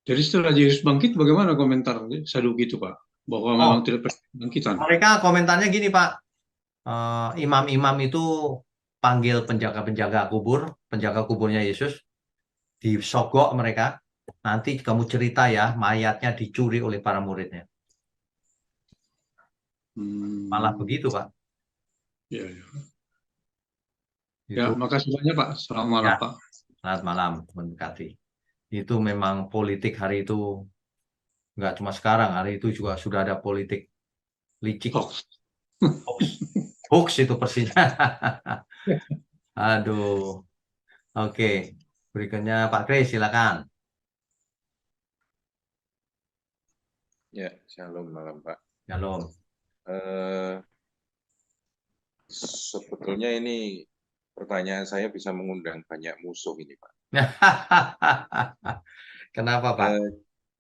Jadi setelah Yesus bangkit, bagaimana komentar Saduki itu, Pak? Bahwa memang tidak percaya kebangkitan. Mereka komentarnya gini, Pak. Imam-imam itu panggil penjaga-penjaga kubur, penjaga kuburnya Yesus, disogok mereka. Nanti kamu cerita ya, mayatnya dicuri oleh para muridnya. Malah begitu, Pak. Ya. Itu. Ya, makasih banyak, Pak. Selamat malam, Ya. Pak. Selamat malam, mendekati. Itu memang politik hari itu, nggak cuma sekarang, hari itu juga sudah ada politik licik. Hoax itu persisnya. Aduh. Oke. Berikutnya Pak Kris, silakan. Ya, shalom malam Pak. Shalom. Sebetulnya ini pertanyaan saya bisa mengundang banyak musuh ini Pak. Kenapa Pak?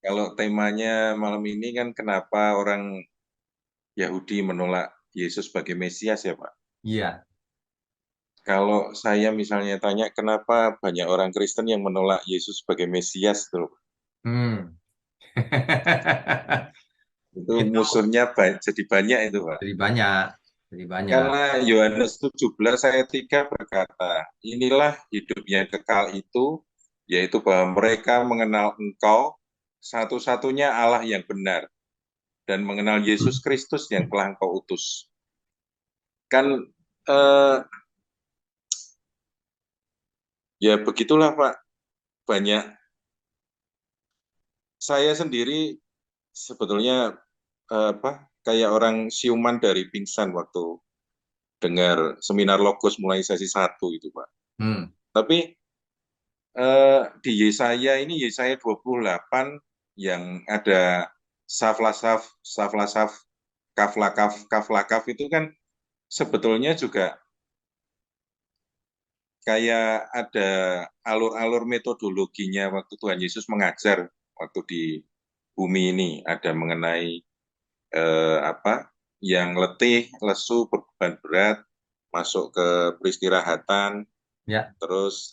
Kalau temanya malam ini kan kenapa orang Yahudi menolak Yesus sebagai Mesias ya Pak? Iya. Kalau saya misalnya tanya kenapa banyak orang Kristen yang menolak Yesus sebagai Mesias tuh? Itu musuhnya jadi banyak itu Pak. Jadi banyak. Karena Yohanes 17 ayat 3 berkata, inilah hidup yang kekal itu, yaitu bahwa mereka mengenal Engkau, satu-satunya Allah yang benar, dan mengenal Yesus Kristus yang telah Engkau utus. Kan, ya begitulah Pak, banyak. Saya sendiri sebetulnya kayak orang siuman dari pingsan waktu dengar seminar Logos mulai sesi 1 itu Pak. Tapi di Yesaya ini, Yesaya 28 yang ada saflasaf, saflasaf, kaflakaf, kaflakaf itu kan sebetulnya juga kayak ada alur-alur metodologinya waktu Tuhan Yesus mengajar waktu di bumi ini. Ada mengenai yang letih, lesu, berbeban berat, masuk ke peristirahatan, Ya, terus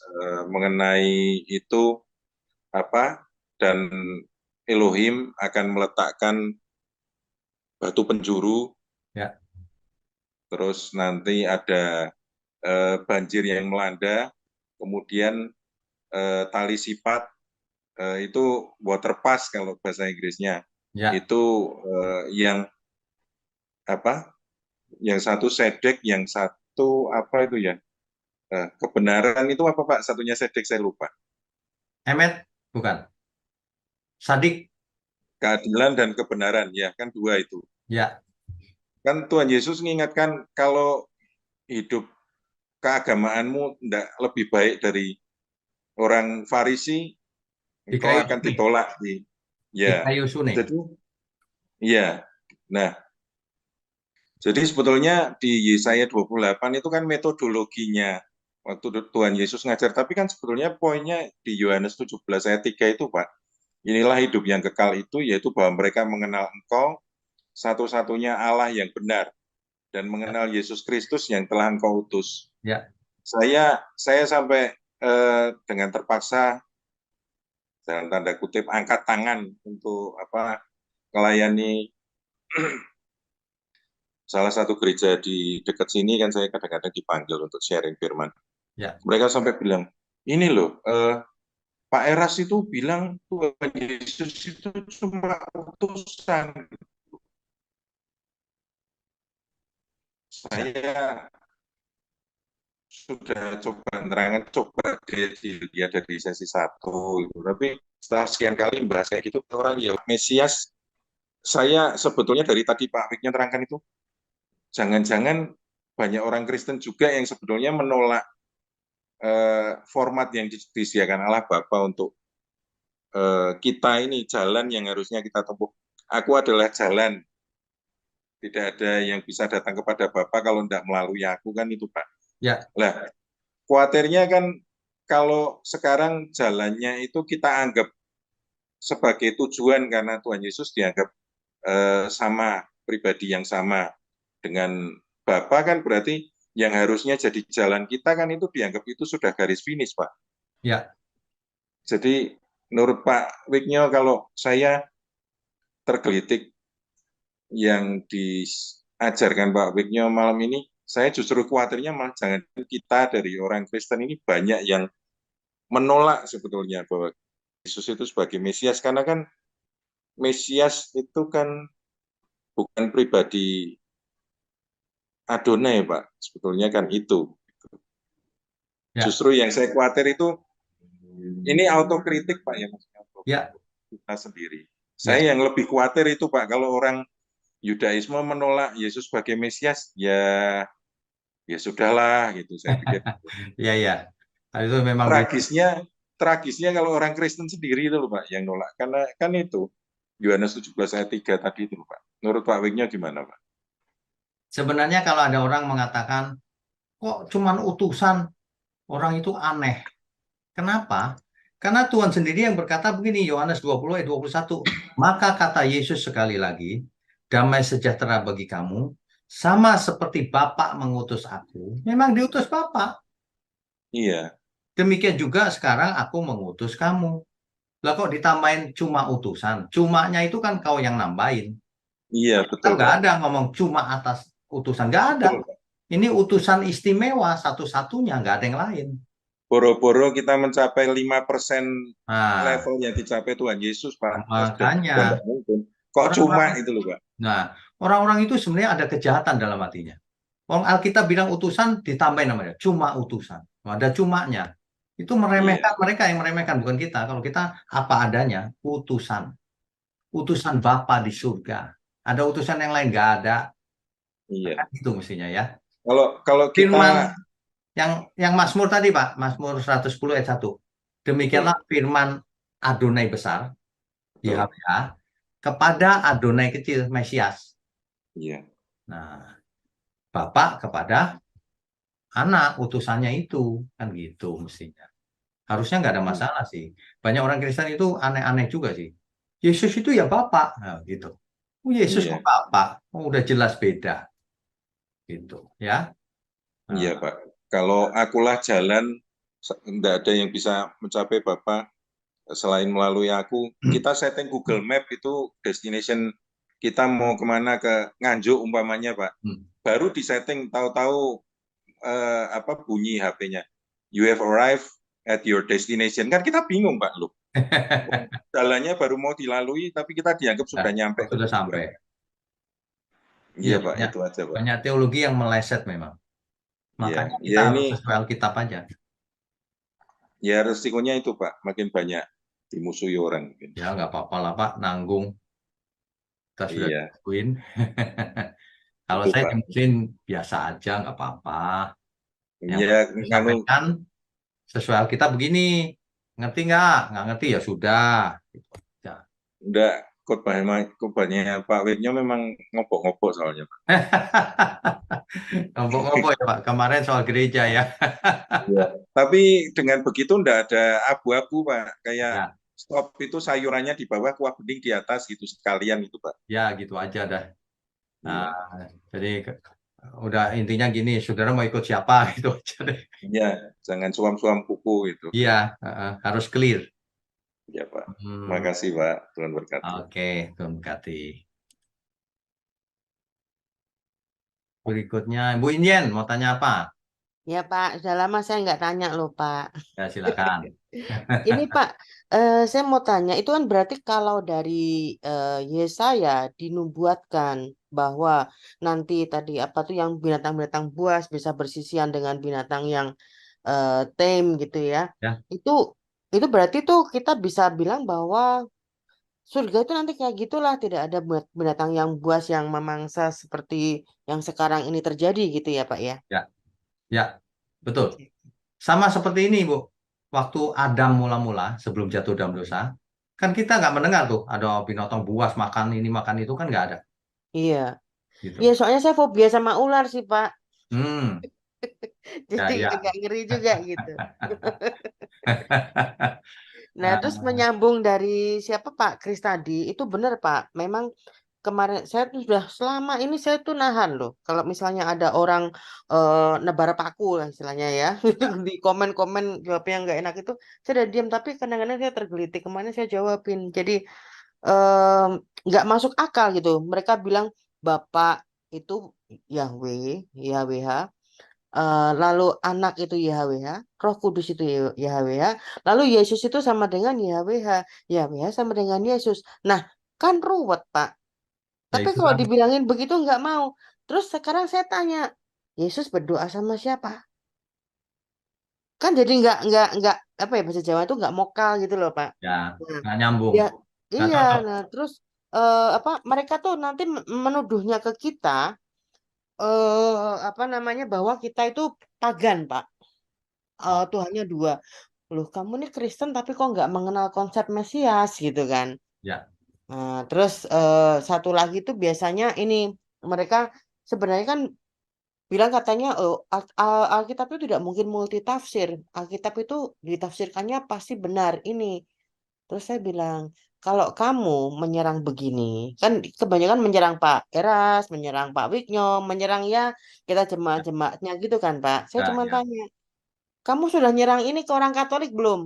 mengenai itu dan Elohim akan meletakkan batu penjuru, ya, terus nanti ada banjir yang melanda, kemudian tali sifat, itu water pass kalau bahasa Inggrisnya, ya. itu yang yang satu sedek, yang satu itu ya, kebenaran itu apa Pak? Satunya sedek saya lupa. Emet, bukan. Sadik, Keadilan dan kebenaran, ya kan dua itu. ya, Kan Tuhan Yesus mengingatkan kalau hidup keagamaanmu tidak lebih baik dari orang Farisi, di engkau kayu akan sune. ditolak Di ya. kayu sune. Ya. Nah, jadi sebetulnya di Yesaya 28 itu kan metodologinya waktu Tuhan Yesus ngajar, tapi kan sebetulnya poinnya di Yohanes 17 ayat 3 itu Pak. Inilah hidup yang kekal itu, yaitu bahwa mereka mengenal Engkau satu-satunya Allah yang benar dan mengenal Yesus Kristus yang telah Engkau utus. Ya, Saya sampai dengan terpaksa dalam tanda kutip angkat tangan untuk melayani salah satu gereja di dekat sini, kan saya kadang-kadang dipanggil untuk sharing firman. ya, Mereka sampai bilang, ini loh, Pak Eras itu bilang Tuhan Yesus itu cuma utusan. ya, Saya sudah coba menerangkan, coba dia dari sesi 1, gitu. Tapi setelah sekian kali membahas kayak gitu, orang ya Mesias, saya sebetulnya dari tadi Pak Wiknya terangkan itu, jangan-jangan banyak orang Kristen juga yang sebetulnya menolak format yang disediakan Allah Bapa untuk kita ini jalan yang harusnya kita tempuh. Aku adalah jalan, tidak ada yang bisa datang kepada Bapa kalau tidak melalui aku, kan itu Pak. ya, Lah, khawatirnya kan kalau sekarang jalannya itu kita anggap sebagai tujuan karena Tuhan Yesus dianggap sama, pribadi yang sama dengan Bapa, kan berarti yang harusnya jadi jalan kita kan itu dianggap itu sudah garis finish Pak. ya, Jadi menurut Pak Wiknyo, kalau saya tergelitik yang diajarkan Pak Wiknyo malam ini, saya justru khawatirnya malah jangan kita dari orang Kristen ini banyak yang menolak sebetulnya bahwa Yesus itu sebagai Mesias, karena kan Mesias itu kan bukan pribadi Adonai Pak, sebetulnya kan itu. ya, Justru yang saya khawatir itu, ini autokritik Pak, yang ya, kita sendiri. ya, Saya yang lebih khawatir itu Pak, kalau orang Yudaisme menolak Yesus sebagai Mesias, ya sudahlah gitu, saya pikir. ya, ya. Itu memang Tragisnya kalau orang Kristen sendiri itu loh Pak yang nolak, karena kan itu Yohanes 17 ayat 3 tadi itu Pak. Menurut Pak Wiknya gimana Pak? sebenarnya kalau ada orang mengatakan kok cuman utusan, orang itu aneh. Kenapa? Karena Tuhan sendiri yang berkata begini, Yohanes 20 ayat 21. Maka kata Yesus sekali lagi, damai sejahtera bagi kamu, sama seperti Bapa mengutus aku. Memang diutus Bapa. Iya, Demikian juga sekarang aku mengutus kamu. Lah kok ditambahin cuma utusan? Cumanya itu kan kau yang nambahin. iya Kita betul nggak Pak. ada ngomong cuma atas utusan. Nggak ada. Betul Pak. Ini utusan istimewa satu-satunya, nggak ada yang lain. Boro-boro kita mencapai 5% Nah, level yang dicapai Tuhan Yesus Pak. Sudah makanya tidak mungkin. Kok orang-orang cuma itu loh Pak? Nah, orang-orang itu sebenarnya ada kejahatan dalam hatinya. Orang Alkitab bilang utusan ditambahin namanya, cuma utusan. Ada cumanya. Itu meremehkan, Iya, mereka yang meremehkan, bukan kita. Kalau kita apa adanya, utusan. Utusan Bapa di surga. Ada utusan yang lain nggak ada. iya. Kan itu mestinya ya. Kalau Firman kita yang Mazmur tadi, Pak, Mazmur 110 ayat 1. Demikianlah betul, firman Adonai besar, betul. YHWH, kepada Adonai kecil, Mesias. Iya. Nah, Bapak kepada anak utusannya itu, kan gitu mestinya. Harusnya nggak ada masalah sih. Banyak orang Kristen itu aneh-aneh juga sih. Yesus itu ya Bapak, nah, gitu. Oh, Yesus kok Iya. Bapak? Oh, udah jelas beda, gitu ya. Iya, Nah, Pak. Kalau akulah jalan, tidak ada yang bisa mencapai Bapak selain melalui aku. Kita setting Google Map itu destination kita mau kemana, ke Nganjuk umpamanya, Pak. Baru disetting, tahu-tahu bunyi HP-nya. You have arrived at your destination. Kan kita bingung, Pak, loh. Jalannya baru mau dilalui, tapi kita dianggap sudah nyampe ke sudah tujuan. sampai. Iya, Iya, Pak, banyak, itu aja, Pak. banyak teologi yang meleset memang. Iya, Makanya kita ya harus ini sesuai Alkitab aja. ya resikonya itu, Pak, makin banyak dimusuhi orang. Ya, nggak apa-apa lah, Pak, nanggung. Kita sudah Iya, lakuin. Kalau itu, saya Pak. mungkin biasa aja, nggak apa-apa. Yang Ya, penting kalau disampaikan sesuai Alkitab begini. Ngerti nggak? Nggak ngerti ya sudah. Gitu aja. enggak, khotbahnya Pak Wirnya memang ngopok-ngopok soalnya, Pak. Ngomong-ngomong ya Pak, kemarin soal gereja ya. Iya. Tapi dengan begitu enggak ada abu-abu, Pak. Kayak Ya, stop itu sayurannya di bawah, kuah bening di atas gitu sekalian itu, Pak. ya gitu aja dah. Nah, Iya. jadi udah intinya gini, saudara mau ikut siapa gitu aja deh. Iya, jangan suam-suam kuku itu. Iya, harus clear. Iya, Pak. Hmm, Makasih, Pak. Tuhan berkati. oke, Tuhan berkati. Berikutnya, Bu Indien mau tanya apa? Ya Pak, sudah lama saya nggak tanya loh Pak. Ya silakan. Ini Pak, saya mau tanya, itu kan berarti kalau dari Yesaya dinubuatkan bahwa nanti tadi apa tuh yang binatang-binatang buas bisa bersisian dengan binatang yang tame gitu ya. Ya, Itu berarti tuh kita bisa bilang bahwa surga itu nanti kayak gitulah, tidak ada binatang yang buas yang memangsa seperti yang sekarang ini terjadi gitu ya Pak ya. ya, ya, betul. Sama seperti ini, Bu. Waktu Adam mula-mula sebelum jatuh dalam dosa, kan kita nggak mendengar tuh ada binatang buas makan ini makan itu kan nggak ada, Iya. gitu. Ya soalnya saya fobia sama ular sih Pak. Hmm, ya, Jadi ya. agak ngeri juga gitu. Nah, terus menyambung dari siapa Pak Kris tadi, itu benar Pak. Memang kemarin saya tuh sudah selama ini saya tuh nahan loh. Kalau misalnya ada orang nebar paku lah istilahnya ya, di komen-komen jawabnya nggak enak itu, saya udah diam. Tapi kadang-kadang saya tergelitik. Kemarin saya jawabin. Jadi em, nggak masuk akal gitu. Mereka bilang Bapak itu Yahweh, YHWH. Lalu anak itu YHWH, Roh Kudus itu YHWH, lalu Yesus itu sama dengan YHWH, YHWH sama dengan Yesus. Nah, kan ruwet, Pak. Ya Tapi itu kalau kan, dibilangin begitu nggak mau. Terus sekarang saya tanya, Yesus berdoa sama siapa? Kan jadi nggak apa ya bahasa Jawa itu nggak mokal gitu loh, Pak. ya Nah, nggak nyambung, ya nggak iya. cocok. Nah, terus apa mereka tuh nanti menuduhnya ke kita apa namanya bahwa kita itu pagan, Pak. Tuhannya dua. Loh, kamu nih Kristen tapi kok nggak mengenal konsep Mesias gitu kan? Ya, Nah, terus satu lagi tuh biasanya ini mereka sebenarnya kan bilang katanya oh, Alkitab itu tidak mungkin multitafsir. Alkitab itu ditafsirkannya pasti benar ini. Terus saya bilang, kalau kamu menyerang begini, kan kebanyakan menyerang Pak Eras, menyerang Pak Wigno, menyerang ya kita jemaat-jemaatnya gitu kan Pak. Saya ya, cuma ya. tanya, kamu sudah nyerang ini ke orang Katolik belum?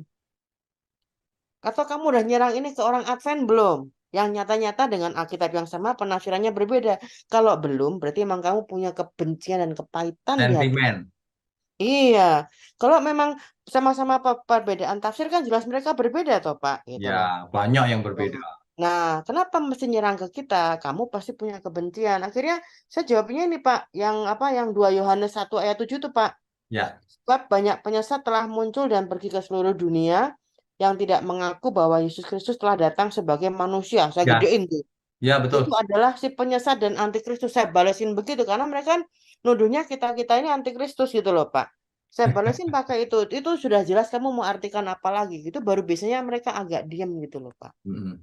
Atau kamu udah nyerang ini ke orang Advent belum? Yang nyata-nyata dengan Alkitab yang sama penafsirannya berbeda. Kalau belum, berarti emang kamu punya kebencian dan kepahitan di hati. Sentimen, Iya, kalau memang sama-sama perbedaan tafsir kan jelas mereka berbeda toh Pak, gitu ya loh. banyak yang Nah, berbeda. nah, kenapa mesti nyerang ke kita? Kamu pasti punya kebencian. Akhirnya saya jawabnya ini Pak, yang apa yang 2 Yohanes 1 ayat 7 tuh Pak. Ya, Sebab banyak penyesat telah muncul dan pergi ke seluruh dunia yang tidak mengaku bahwa Yesus Kristus telah datang sebagai manusia. Saya ya, gedein tuh. ya Itu betul. adalah si penyesat dan antikristus. Saya balesin begitu karena mereka kan nuduhnya kita-kita ini antikristus gitu loh, Pak. Saya balesin pakai itu. Itu sudah jelas kamu mau artikan apa lagi gitu baru biasanya mereka agak diam gitu loh, Pak. Mm-mm.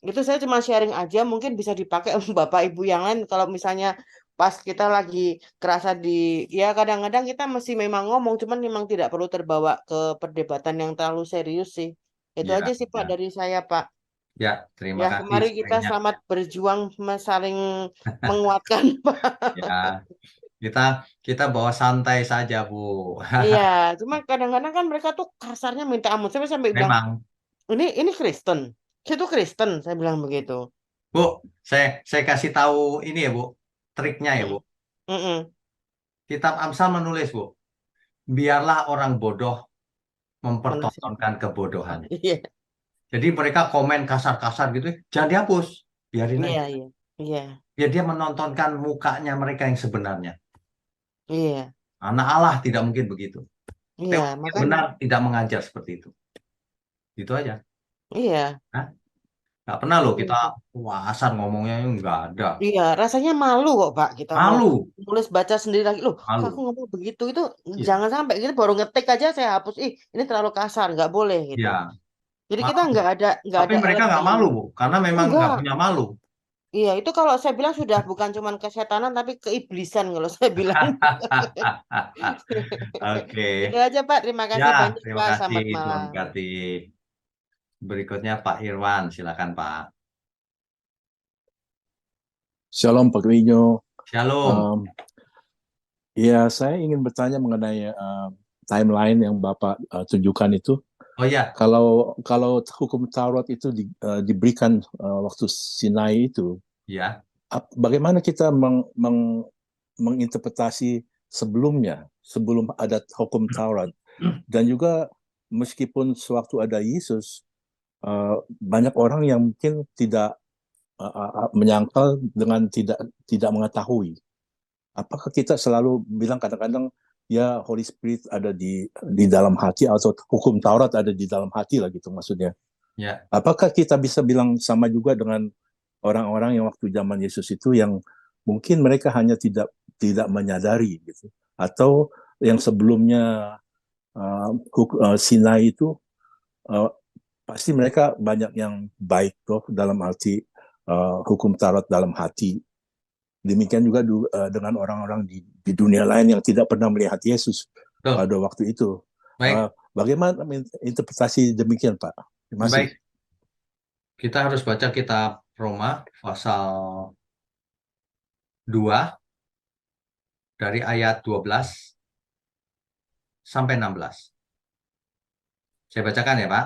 Itu saya cuma sharing aja, mungkin bisa dipakai untuk Bapak Ibu yang lain kalau misalnya pas kita lagi kerasa ya kadang-kadang kita masih memang ngomong, cuman memang tidak perlu terbawa ke perdebatan yang terlalu serius sih. Itu Ya, aja sih Pak ya, dari saya Pak. ya, terima Ya, kasih mari kita sebaiknya. selamat berjuang saling menguatkan Pak. Ya, kita kita bawa santai saja, Bu. Iya, cuma kadang-kadang kan mereka tuh kasarnya minta ampun. Saya sampai bilang, Memang, ini Kristen. Saya tuh Kristen, saya bilang begitu. Bu, saya kasih tahu ini ya, Bu, triknya ya, Bu. Mm, mm-mm. Kitab Amsal menulis, Bu, biarlah orang bodoh Menasihati. mempertontonkan kebodohannya. Iya, Jadi mereka komen kasar-kasar gitu, jangan dihapus, biarin iya, aja. iya, iya, Biar dia menontonkan mukanya mereka yang sebenarnya. iya, Anak Allah tidak mungkin begitu. iya, Teologi yang makanya, benar tidak mengajar seperti itu. Itu aja. iya, Hah? Nggak pernah loh kita betul. asar ngomongnya, nggak ada. Iya, rasanya malu kok Pak. Kita mau Malu, nulis baca sendiri lagi. Loh, kok aku malu. ngomong begitu? Itu Iya, jangan sampai kita baru ngetik aja saya hapus. Ih, ini terlalu kasar, nggak boleh gitu. iya. Jadi kita Malu. nggak Tapi ada mereka nggak elemen. malu, Bu, karena memang nggak Enggak. punya malu. Iya, itu kalau saya bilang sudah bukan cuman kesetanan tapi keiblisan kalau saya bilang. Itu Oke. aja Pak. Terima Ya, kasih banyak terima Pak. kasih, Selamat Tuhan malam. berkati. Berikutnya Pak Irwan, silakan Pak. Shalom Pak Rino. Shalom. Um, ya, saya ingin bertanya mengenai timeline yang Bapak tunjukkan itu. Oh ya, Kalau hukum Taurat itu diberikan waktu Sinai itu, ya, bagaimana kita menginterpretasi sebelumnya, sebelum ada hukum Taurat, dan juga meskipun sewaktu ada Yesus, banyak orang yang mungkin tidak menyangkal dengan tidak mengetahui. Apakah kita selalu bilang kadang-kadang ya Holy Spirit ada di dalam hati atau hukum Taurat ada di dalam hati lah gitu maksudnya. ya. Apakah kita bisa bilang sama juga dengan orang-orang yang waktu zaman Yesus itu yang mungkin mereka hanya tidak menyadari gitu, atau yang sebelumnya Sinai itu uh, pasti mereka banyak yang baik toh dalam arti hukum Taurat dalam hati. Demikian juga dengan orang-orang di dunia lain yang tidak pernah melihat Yesus Betul. pada waktu itu. Baik, Bagaimana interpretasi demikian, Pak? Terima kasih. baik. Kita harus baca kitab Roma pasal 2 dari ayat 12 sampai 16. Saya bacakan ya, Pak.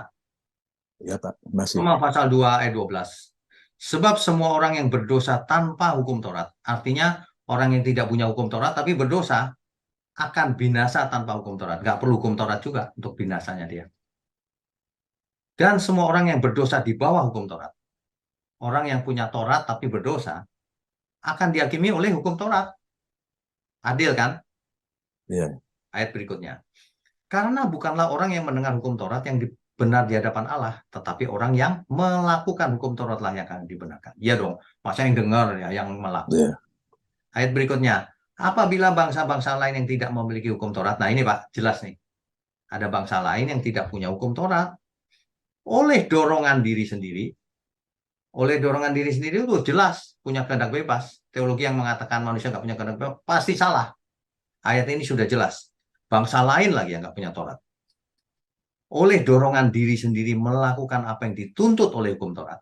Ya, Pak. Terima kasih. Roma pasal 2 ayat 12. Sebab semua orang yang berdosa tanpa hukum Taurat, artinya orang yang tidak punya hukum Taurat tapi berdosa akan binasa tanpa hukum Taurat. Nggak perlu hukum Taurat juga untuk binasanya dia. Dan semua orang yang berdosa di bawah hukum Taurat, orang yang punya Taurat tapi berdosa, akan dihakimi oleh hukum Taurat. Adil kan? Ya. Ayat berikutnya. Karena bukanlah orang yang mendengar hukum Taurat yang benar di hadapan Allah, tetapi orang yang melakukan hukum Taurat lah yang akan dibenarkan. Iya dong, masa yang dengar ya, yang melakukan. Ya. Ayat berikutnya, apabila bangsa-bangsa lain yang tidak memiliki hukum Taurat, nah ini Pak, jelas nih, ada bangsa lain yang tidak punya hukum Taurat, oleh dorongan diri sendiri itu jelas punya kehendak bebas. Teologi yang mengatakan manusia nggak punya kehendak bebas pasti salah. Ayat ini sudah jelas. Bangsa lain lagi yang nggak punya Taurat. Oleh dorongan diri sendiri melakukan apa yang dituntut oleh hukum Taurat.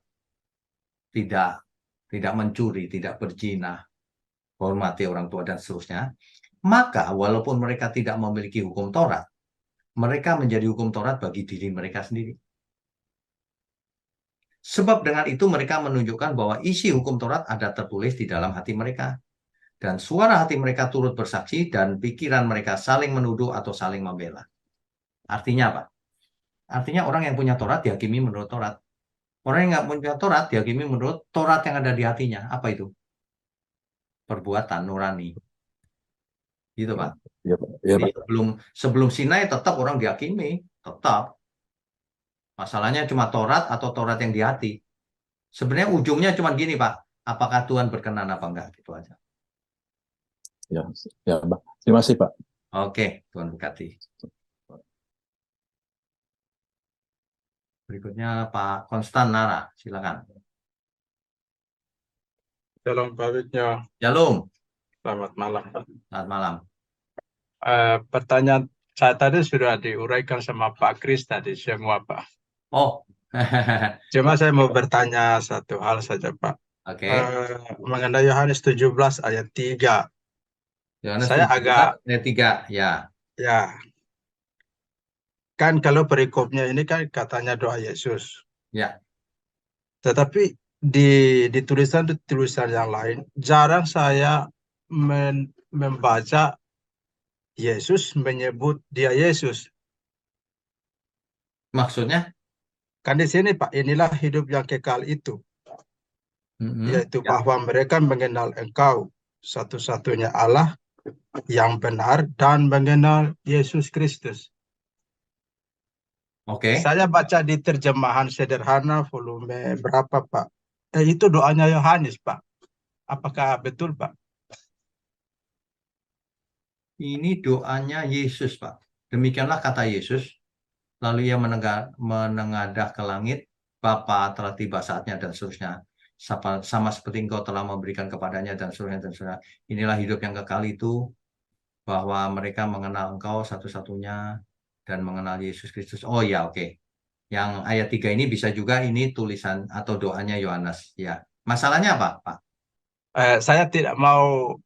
Tidak mencuri, tidak berzina, hormati orang tua dan seterusnya. Maka walaupun mereka tidak memiliki hukum Taurat, mereka menjadi hukum Taurat bagi diri mereka sendiri. Sebab dengan itu mereka menunjukkan bahwa isi hukum Taurat ada tertulis di dalam hati mereka. Dan suara hati mereka turut bersaksi dan pikiran mereka saling menuduh atau saling membela. Artinya apa? Artinya orang yang punya Taurat dihakimi menurut Taurat. Orang yang nggak punya Taurat dihakimi menurut Taurat yang ada di hatinya. Apa itu? Perbuatan nurani. Gitu Pak. Ya, Pak. Ya, Jadi Pak. sebelum Sinai tetap orang dihakimi. Tetap. Masalahnya cuma Taurat atau Taurat yang di hati. Sebenarnya ujungnya cuma gini Pak. Apakah Tuhan berkenan apa enggak? Gitu aja. Ya, ya, Pak. Terima kasih, Pak. Oke, Tuhan berkati. Berikutnya Pak Konstan Nara, silakan. Shalom Pak Widyo. Shalom. Selamat malam Pak. Selamat malam. Pertanyaan saya tadi sudah diuraikan sama Pak Kris tadi semua Pak. Oh, Cuma saya mau bertanya satu hal saja Pak. oke. Mengenai Yohanes 17 ayat 3. Yohanes Saya 17 agak, ayat 3. Ya. ya, kan kalau perikopnya ini kan katanya doa Yesus. Ya. Tetapi di tulisan yang lain, jarang saya membaca Yesus menyebut dia Yesus. Maksudnya? Kan di sini Pak, inilah hidup yang kekal itu, yaitu Ya. bahwa mereka mengenal Engkau, satu-satunya Allah yang benar, dan mengenal Yesus Kristus. Oke. Saya baca di terjemahan sederhana volume berapa Pak? Itu doanya Yohanes Pak. Apakah betul Pak? Ini doanya Yesus, Pak. Demikianlah kata Yesus. Lalu ia menengadah ke langit, Bapa telah tiba saatnya, dan seterusnya. Sama seperti Engkau telah memberikan kepadanya, dan seterusnya, dan seterusnya. Inilah hidup yang kekal itu, bahwa mereka mengenal Engkau satu-satunya, dan mengenal Yesus Kristus. Oh ya, oke. Yang ayat 3 ini bisa juga ini tulisan atau doanya Yohanes. Ya. Masalahnya apa, Pak? Saya tidak mau,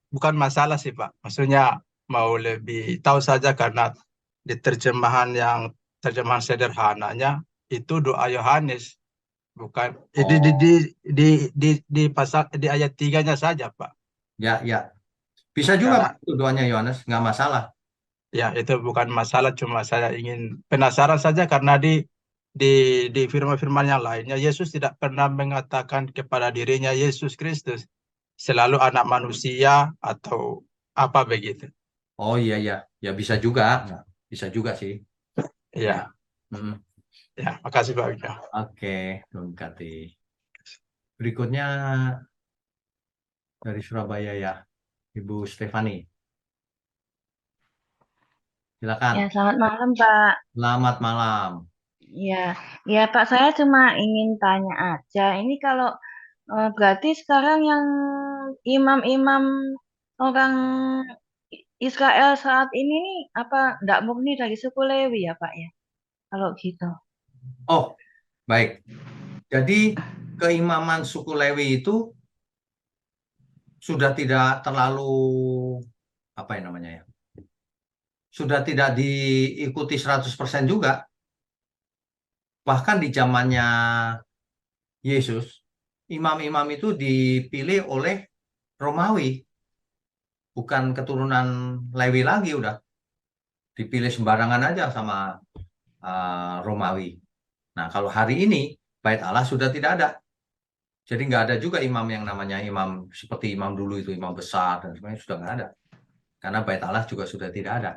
bukan masalah sih Pak. Maksudnya mau lebih tahu saja karena di terjemahan sederhananya itu doa Yohanes, bukan di pasal di ayat 3-nya saja Pak. Ya, ya. Bisa juga Pak, itu doanya Yohanes, nggak masalah. Ya, itu bukan masalah, cuma saya ingin penasaran saja karena di firman-firman yang lainnya Yesus tidak pernah mengatakan kepada dirinya Yesus Kristus, selalu anak manusia atau apa begitu. Oh iya, ya. Ya bisa juga. Bisa juga sih. Ya. Hmm. Ya, makasih Pak Wida. Oke, Bung Kati. Berikutnya dari Surabaya ya, Ibu Stefani. Silakan. Ya, selamat malam, Pak. Selamat malam. Ya, Pak, saya cuma ingin tanya aja. Ini kalau berarti sekarang yang imam-imam orang Israel saat ini nih apa enggak murni dari suku Lewi ya, Pak ya? Kalau gitu. Oh, baik. Jadi keimaman suku Lewi itu sudah tidak terlalu apa ya namanya ya? Sudah tidak diikuti 100% juga. Bahkan di zamannya Yesus, imam-imam itu dipilih oleh Romawi, bukan keturunan Lewi lagi, udah dipilih sembarangan aja sama Romawi. Nah, kalau hari ini Bait Allah sudah tidak ada. Jadi nggak ada juga imam yang namanya imam seperti imam dulu itu, imam besar dan sebagainya, sudah nggak ada. Karena Bait Allah juga sudah tidak ada.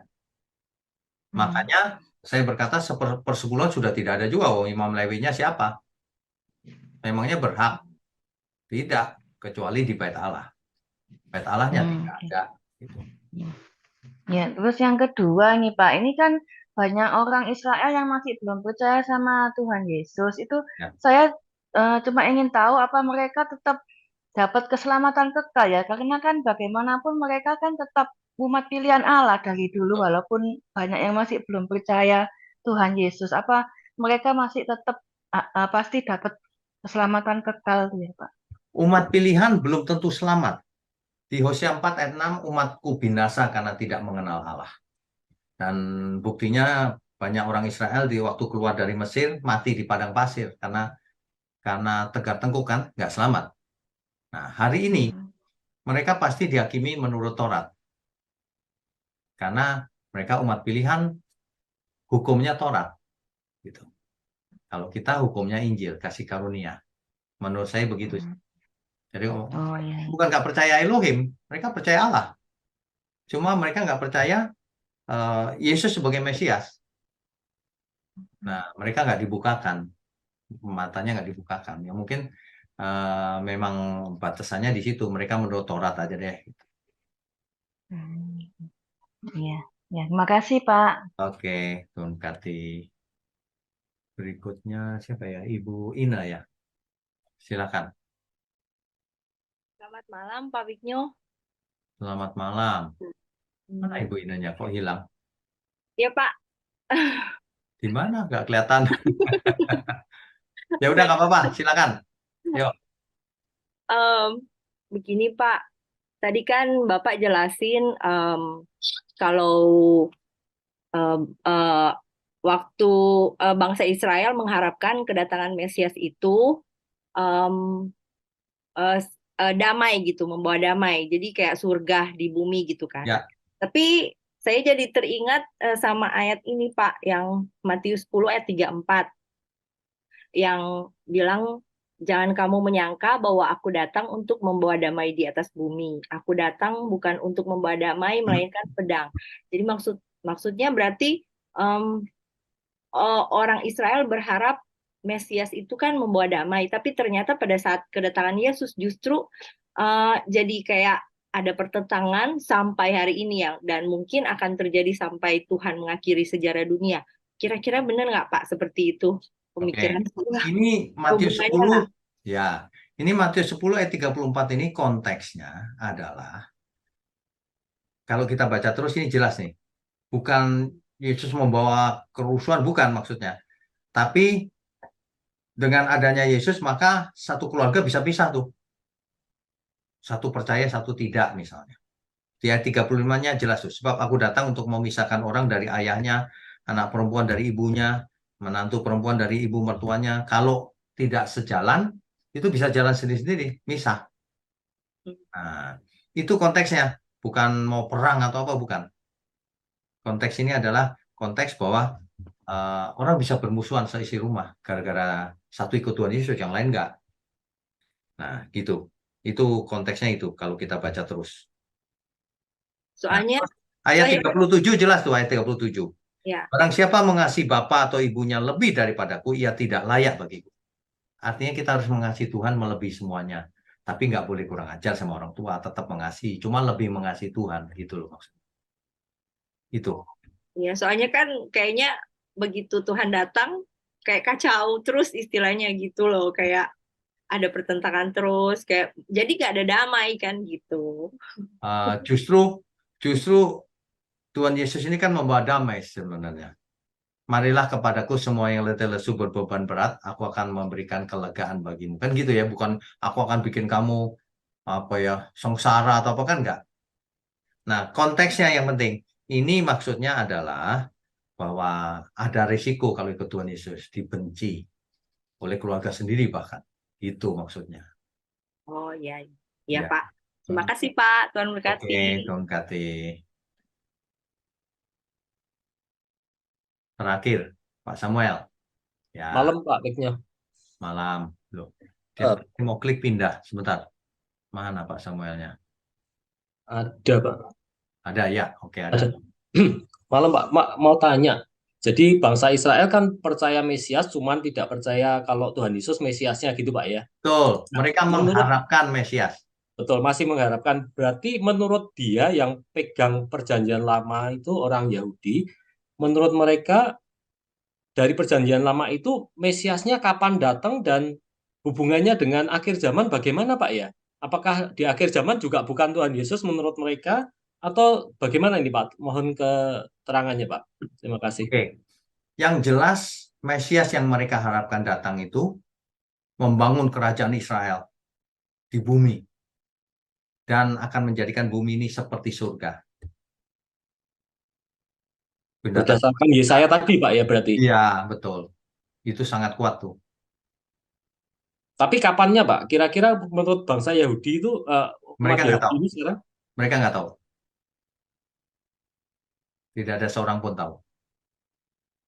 Makanya saya berkata persepuluhan sudah tidak ada juga. Oh, imam Lewinya siapa? Memangnya berhak? Tidak, kecuali di Bait Allah. Bait Allahnya tidak ada. Gitu. Ya, terus yang kedua nih Pak, ini kan banyak orang Israel yang masih belum percaya sama Tuhan Yesus. Itu Ya. saya cuma ingin tahu apa mereka tetap dapat keselamatan kekal ya, karena kan bagaimanapun mereka kan tetap umat pilihan Allah dari dulu, walaupun banyak yang masih belum percaya Tuhan Yesus. Apa mereka masih tetap pasti dapat keselamatan kekal tuh ya Pak? Umat pilihan belum tentu selamat. Di Hosea 4 ayat 6, umatku binasa karena tidak mengenal Allah. Dan buktinya banyak orang Israel di waktu keluar dari Mesir mati di padang pasir karena tegar tengkuk kan, nggak selamat. Nah, hari ini mereka pasti dihakimi menurut Taurat. Karena mereka umat pilihan, hukumnya Taurat. Gitu. Kalau kita hukumnya Injil, kasih karunia. Menurut saya begitu. Jadi bukan nggak percaya Elohim, mereka percaya Allah. Cuma mereka nggak percaya Yesus sebagai Mesias. Nah, mereka nggak dibukakan, matanya nggak dibukakan. Ya mungkin memang batasannya di situ. Mereka menurut Taurat aja deh. Iya, ya, terima kasih Pak. Oke, Tuhan Kati. Berikutnya siapa ya? Ibu Ina ya. Silakan. Selamat malam, Pak Wignyo. Selamat malam. Mana Ibu Inanya kok hilang? Ya, Pak. Di mana? Nggak kelihatan. Ya udah nggak apa-apa, silakan. Yuk. Begini, Pak. Tadi kan Bapak jelasin kalau waktu bangsa Israel mengharapkan kedatangan Mesias itu damai gitu, membawa damai. Jadi kayak surga di bumi gitu kan. Ya. Tapi saya jadi teringat sama ayat ini, Pak, yang Matius 10 ayat 34. Yang bilang, jangan kamu menyangka bahwa aku datang untuk membawa damai di atas bumi. Aku datang bukan untuk membawa damai, melainkan pedang. Jadi maksudnya berarti orang Israel berharap Mesias itu kan membawa damai, tapi ternyata pada saat kedatangan Yesus justru jadi kayak ada pertentangan sampai hari ini ya, dan mungkin akan terjadi sampai Tuhan mengakhiri sejarah dunia. Kira-kira benar nggak Pak seperti itu pemikiran saya? Ini Matius Hubungannya 10, ya. Ini Matius 10 ayat 34 ini konteksnya adalah, kalau kita baca terus ini jelas nih. Bukan Yesus membawa kerusuhan, bukan maksudnya. Tapi dengan adanya Yesus maka satu keluarga bisa pisah tuh. Satu percaya, satu tidak misalnya. Di ayat 35-nya jelas tuh. Sebab aku datang untuk memisahkan orang dari ayahnya, anak perempuan dari ibunya, menantu perempuan dari ibu mertuanya. Kalau tidak sejalan, itu bisa jalan sendiri-sendiri, misah. Nah, itu konteksnya. Bukan mau perang atau apa, bukan. Konteks ini adalah konteks bahwa orang bisa bermusuhan seisi rumah gara-gara satu ikut Tuhan Yesus, yang lain enggak. Nah, gitu. Itu konteksnya itu kalau kita baca terus. soalnya Ayat 37 jelas tuh, ayat 37. ya. Barang siapa mengasihi bapa atau ibunya lebih daripadaku, ia tidak layak bagiku. Artinya kita harus mengasihi Tuhan melebihi semuanya. Tapi nggak boleh kurang ajar sama orang tua, tetap mengasihi. Cuma lebih mengasihi Tuhan, gitu loh maksudnya. Itu. Ya, soalnya kan kayaknya begitu Tuhan datang, kayak kacau terus istilahnya gitu loh. Kayak ada pertentangan terus, kayak jadi nggak ada damai kan gitu. Justru Tuhan Yesus ini kan membawa damai sebenarnya. Marilah kepadaku semua yang letih lesu berbeban berat, aku akan memberikan kelegaan bagimu. Kan gitu ya, bukan aku akan bikin kamu sengsara atau apa, kan enggak. Nah, konteksnya yang penting. Ini maksudnya adalah bahwa ada risiko kalau ikut Tuhan Yesus, dibenci oleh keluarga sendiri bahkan. Itu maksudnya. Oh ya, Ya. ya Pak. Terima kasih Pak, Tuhan berkati. Oke, Tuhan berkati. Terakhir, Pak Samuel. Ya. Malam Pak Wignyo. Malam. Loh. Dia mau klik pindah sebentar. Mana Pak Samuelnya? Ada Pak. Ada ya, oke ada. Malam Pak, mau tanya. Jadi bangsa Israel kan percaya Mesias, cuman tidak percaya kalau Tuhan Yesus Mesiasnya gitu Pak ya. Betul, mereka mengharapkan Mesias. Betul, masih mengharapkan. Berarti menurut dia yang pegang perjanjian lama itu orang Yahudi, menurut mereka dari perjanjian lama itu Mesiasnya kapan datang dan hubungannya dengan akhir zaman bagaimana Pak ya? Apakah di akhir zaman juga bukan Tuhan Yesus menurut mereka? Atau bagaimana ini Pak? Mohon keterangannya Pak. Terima kasih. Oke. Yang jelas Mesias yang mereka harapkan datang itu membangun kerajaan Israel di bumi dan akan menjadikan bumi ini seperti surga. Berdasarkan Yesaya tadi Pak ya berarti? Iya, betul. Itu sangat kuat tuh. Tapi kapannya Pak? Kira-kira menurut bangsa Yahudi itu mereka nggak tahu. Sekarang? Mereka nggak tahu. Tidak ada seorang pun tahu.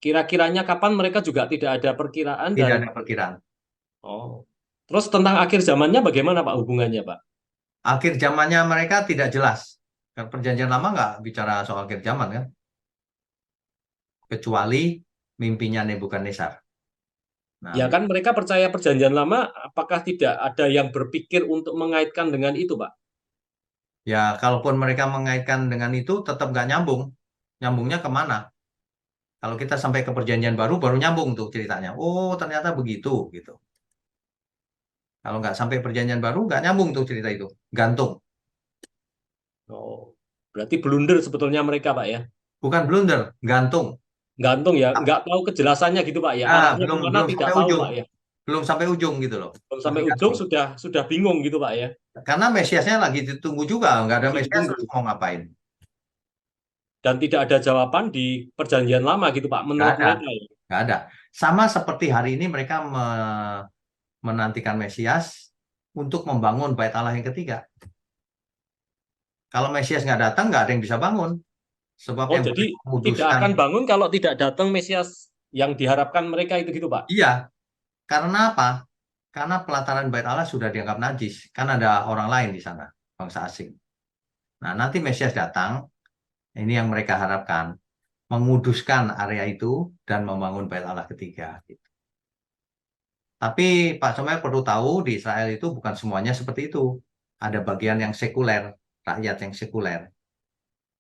Kira-kiranya kapan mereka juga tidak ada perkiraan? Tidak ada perkiraan. Oh. Terus tentang akhir zamannya bagaimana Pak hubungannya Pak? Akhir zamannya mereka tidak jelas. Perjanjian lama nggak bicara soal akhir zaman kan? Kecuali mimpinya Nebukadnezar. Nah, ya kan mereka percaya perjanjian lama, apakah tidak ada yang berpikir untuk mengaitkan dengan itu Pak? Ya, kalaupun mereka mengaitkan dengan itu tetap nggak nyambung. Nyambungnya kemana? Kalau kita sampai ke perjanjian baru nyambung tuh ceritanya. Oh, ternyata begitu gitu. Kalau nggak sampai perjanjian baru, nggak nyambung tuh cerita itu. Gantung. Oh, berarti blunder sebetulnya mereka, Pak ya. Bukan blunder, gantung. Gantung ya, nggak tahu kejelasannya gitu, Pak ya. Arahnya Belum kemana tidak sampai tahu, ujung. Pak ya. Belum sampai ujung gitu loh. Belum sampai Masih ujung gantung. sudah bingung gitu, Pak ya. Karena Mesiasnya lagi ditunggu juga, nggak ada Lagi Mesias ditunggu. terus mau ngapain? Dan tidak ada jawaban di perjanjian lama gitu, Pak, Nggak menurut ada, mereka ya. nggak ada. Sama seperti hari ini mereka menantikan Mesias untuk membangun bait Allah yang ketiga. Kalau Mesias nggak datang, nggak ada yang bisa bangun. Sebab Oh, yang jadi boleh tidak memutuskan. akan bangun kalau tidak datang Mesias yang diharapkan mereka itu gitu, Pak. Iya, karena apa? Karena pelataran bait Allah sudah dianggap najis. Kan ada orang lain di sana, bangsa asing. Nah, nanti Mesias datang, ini yang mereka harapkan. Menguduskan area itu dan membangun bait Allah ketiga. Gitu. Tapi Pak Somel perlu tahu di Israel itu bukan semuanya seperti itu. Ada bagian yang sekuler, rakyat yang sekuler.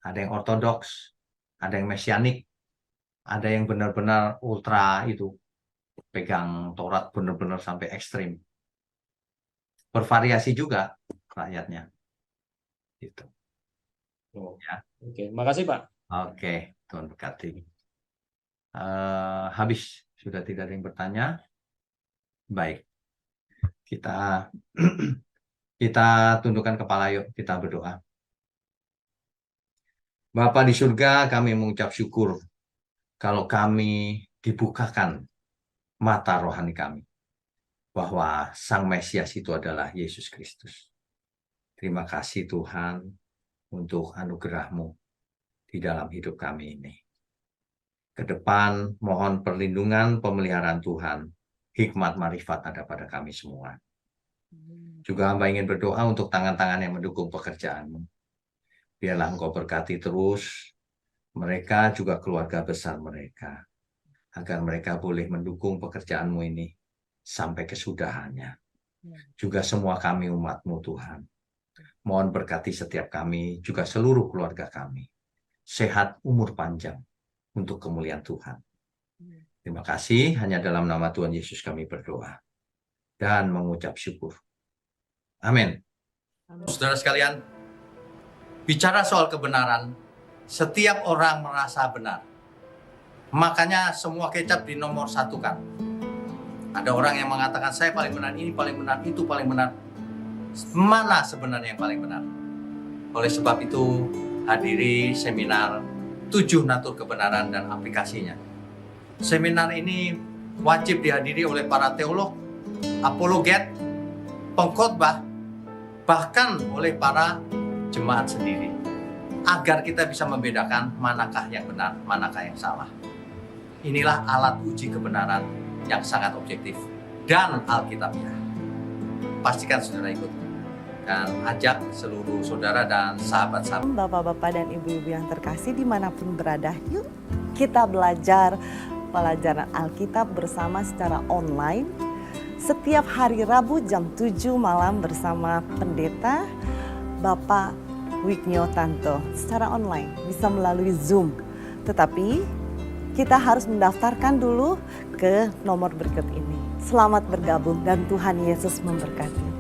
Ada yang ortodoks, ada yang mesianik, ada yang benar-benar ultra itu. Pegang Taurat benar-benar sampai ekstrim. Bervariasi juga rakyatnya. Gitu. Oh, Ya. Oke, makasih Pak. Oke, Tuhan berkati. Habis, sudah tidak ada yang bertanya. Baik, kita tundukkan kepala, yuk kita berdoa. Bapa di surga, kami mengucap syukur kalau kami dibukakan mata rohani kami bahwa Sang Mesias itu adalah Yesus Kristus. Terima kasih Tuhan untuk anugerah-Mu di dalam hidup kami ini. Ke depan mohon perlindungan pemeliharaan Tuhan, hikmat marifat ada pada kami semua. Juga hamba ingin berdoa untuk tangan-tangan yang mendukung pekerjaan-Mu. Biarlah Engkau berkati terus mereka, juga keluarga besar mereka, agar mereka boleh mendukung pekerjaan-Mu ini sampai kesudahannya. Juga semua kami umat-Mu Tuhan. Mohon berkati setiap kami, juga seluruh keluarga kami. Sehat, umur panjang untuk kemuliaan Tuhan. Terima kasih, hanya dalam nama Tuhan Yesus kami berdoa dan mengucap syukur. Amin. Saudara sekalian, bicara soal kebenaran, setiap orang merasa benar. Makanya semua kecap dinomor satukan. Ada orang yang mengatakan saya paling benar, ini paling benar, itu paling benar. Mana sebenarnya yang paling benar? Oleh sebab itu, hadiri seminar 7 natur kebenaran dan aplikasinya. Seminar ini wajib dihadiri oleh para teolog, apologet, pengkhotbah, bahkan oleh para jemaat sendiri. Agar kita bisa membedakan manakah yang benar, manakah yang salah. Inilah alat uji kebenaran yang sangat objektif dan alkitabiah. Pastikan saudara ikut dan ajak seluruh saudara dan sahabat-sahabat. Bapak-bapak dan ibu-ibu yang terkasih dimanapun berada, yuk kita belajar pelajaran Alkitab bersama secara online setiap hari Rabu jam 7 malam bersama Pendeta Bapak Wignio Tanto secara online, bisa melalui Zoom. Tetapi kita harus mendaftarkan dulu ke nomor berikut ini. Selamat bergabung dan Tuhan Yesus memberkati.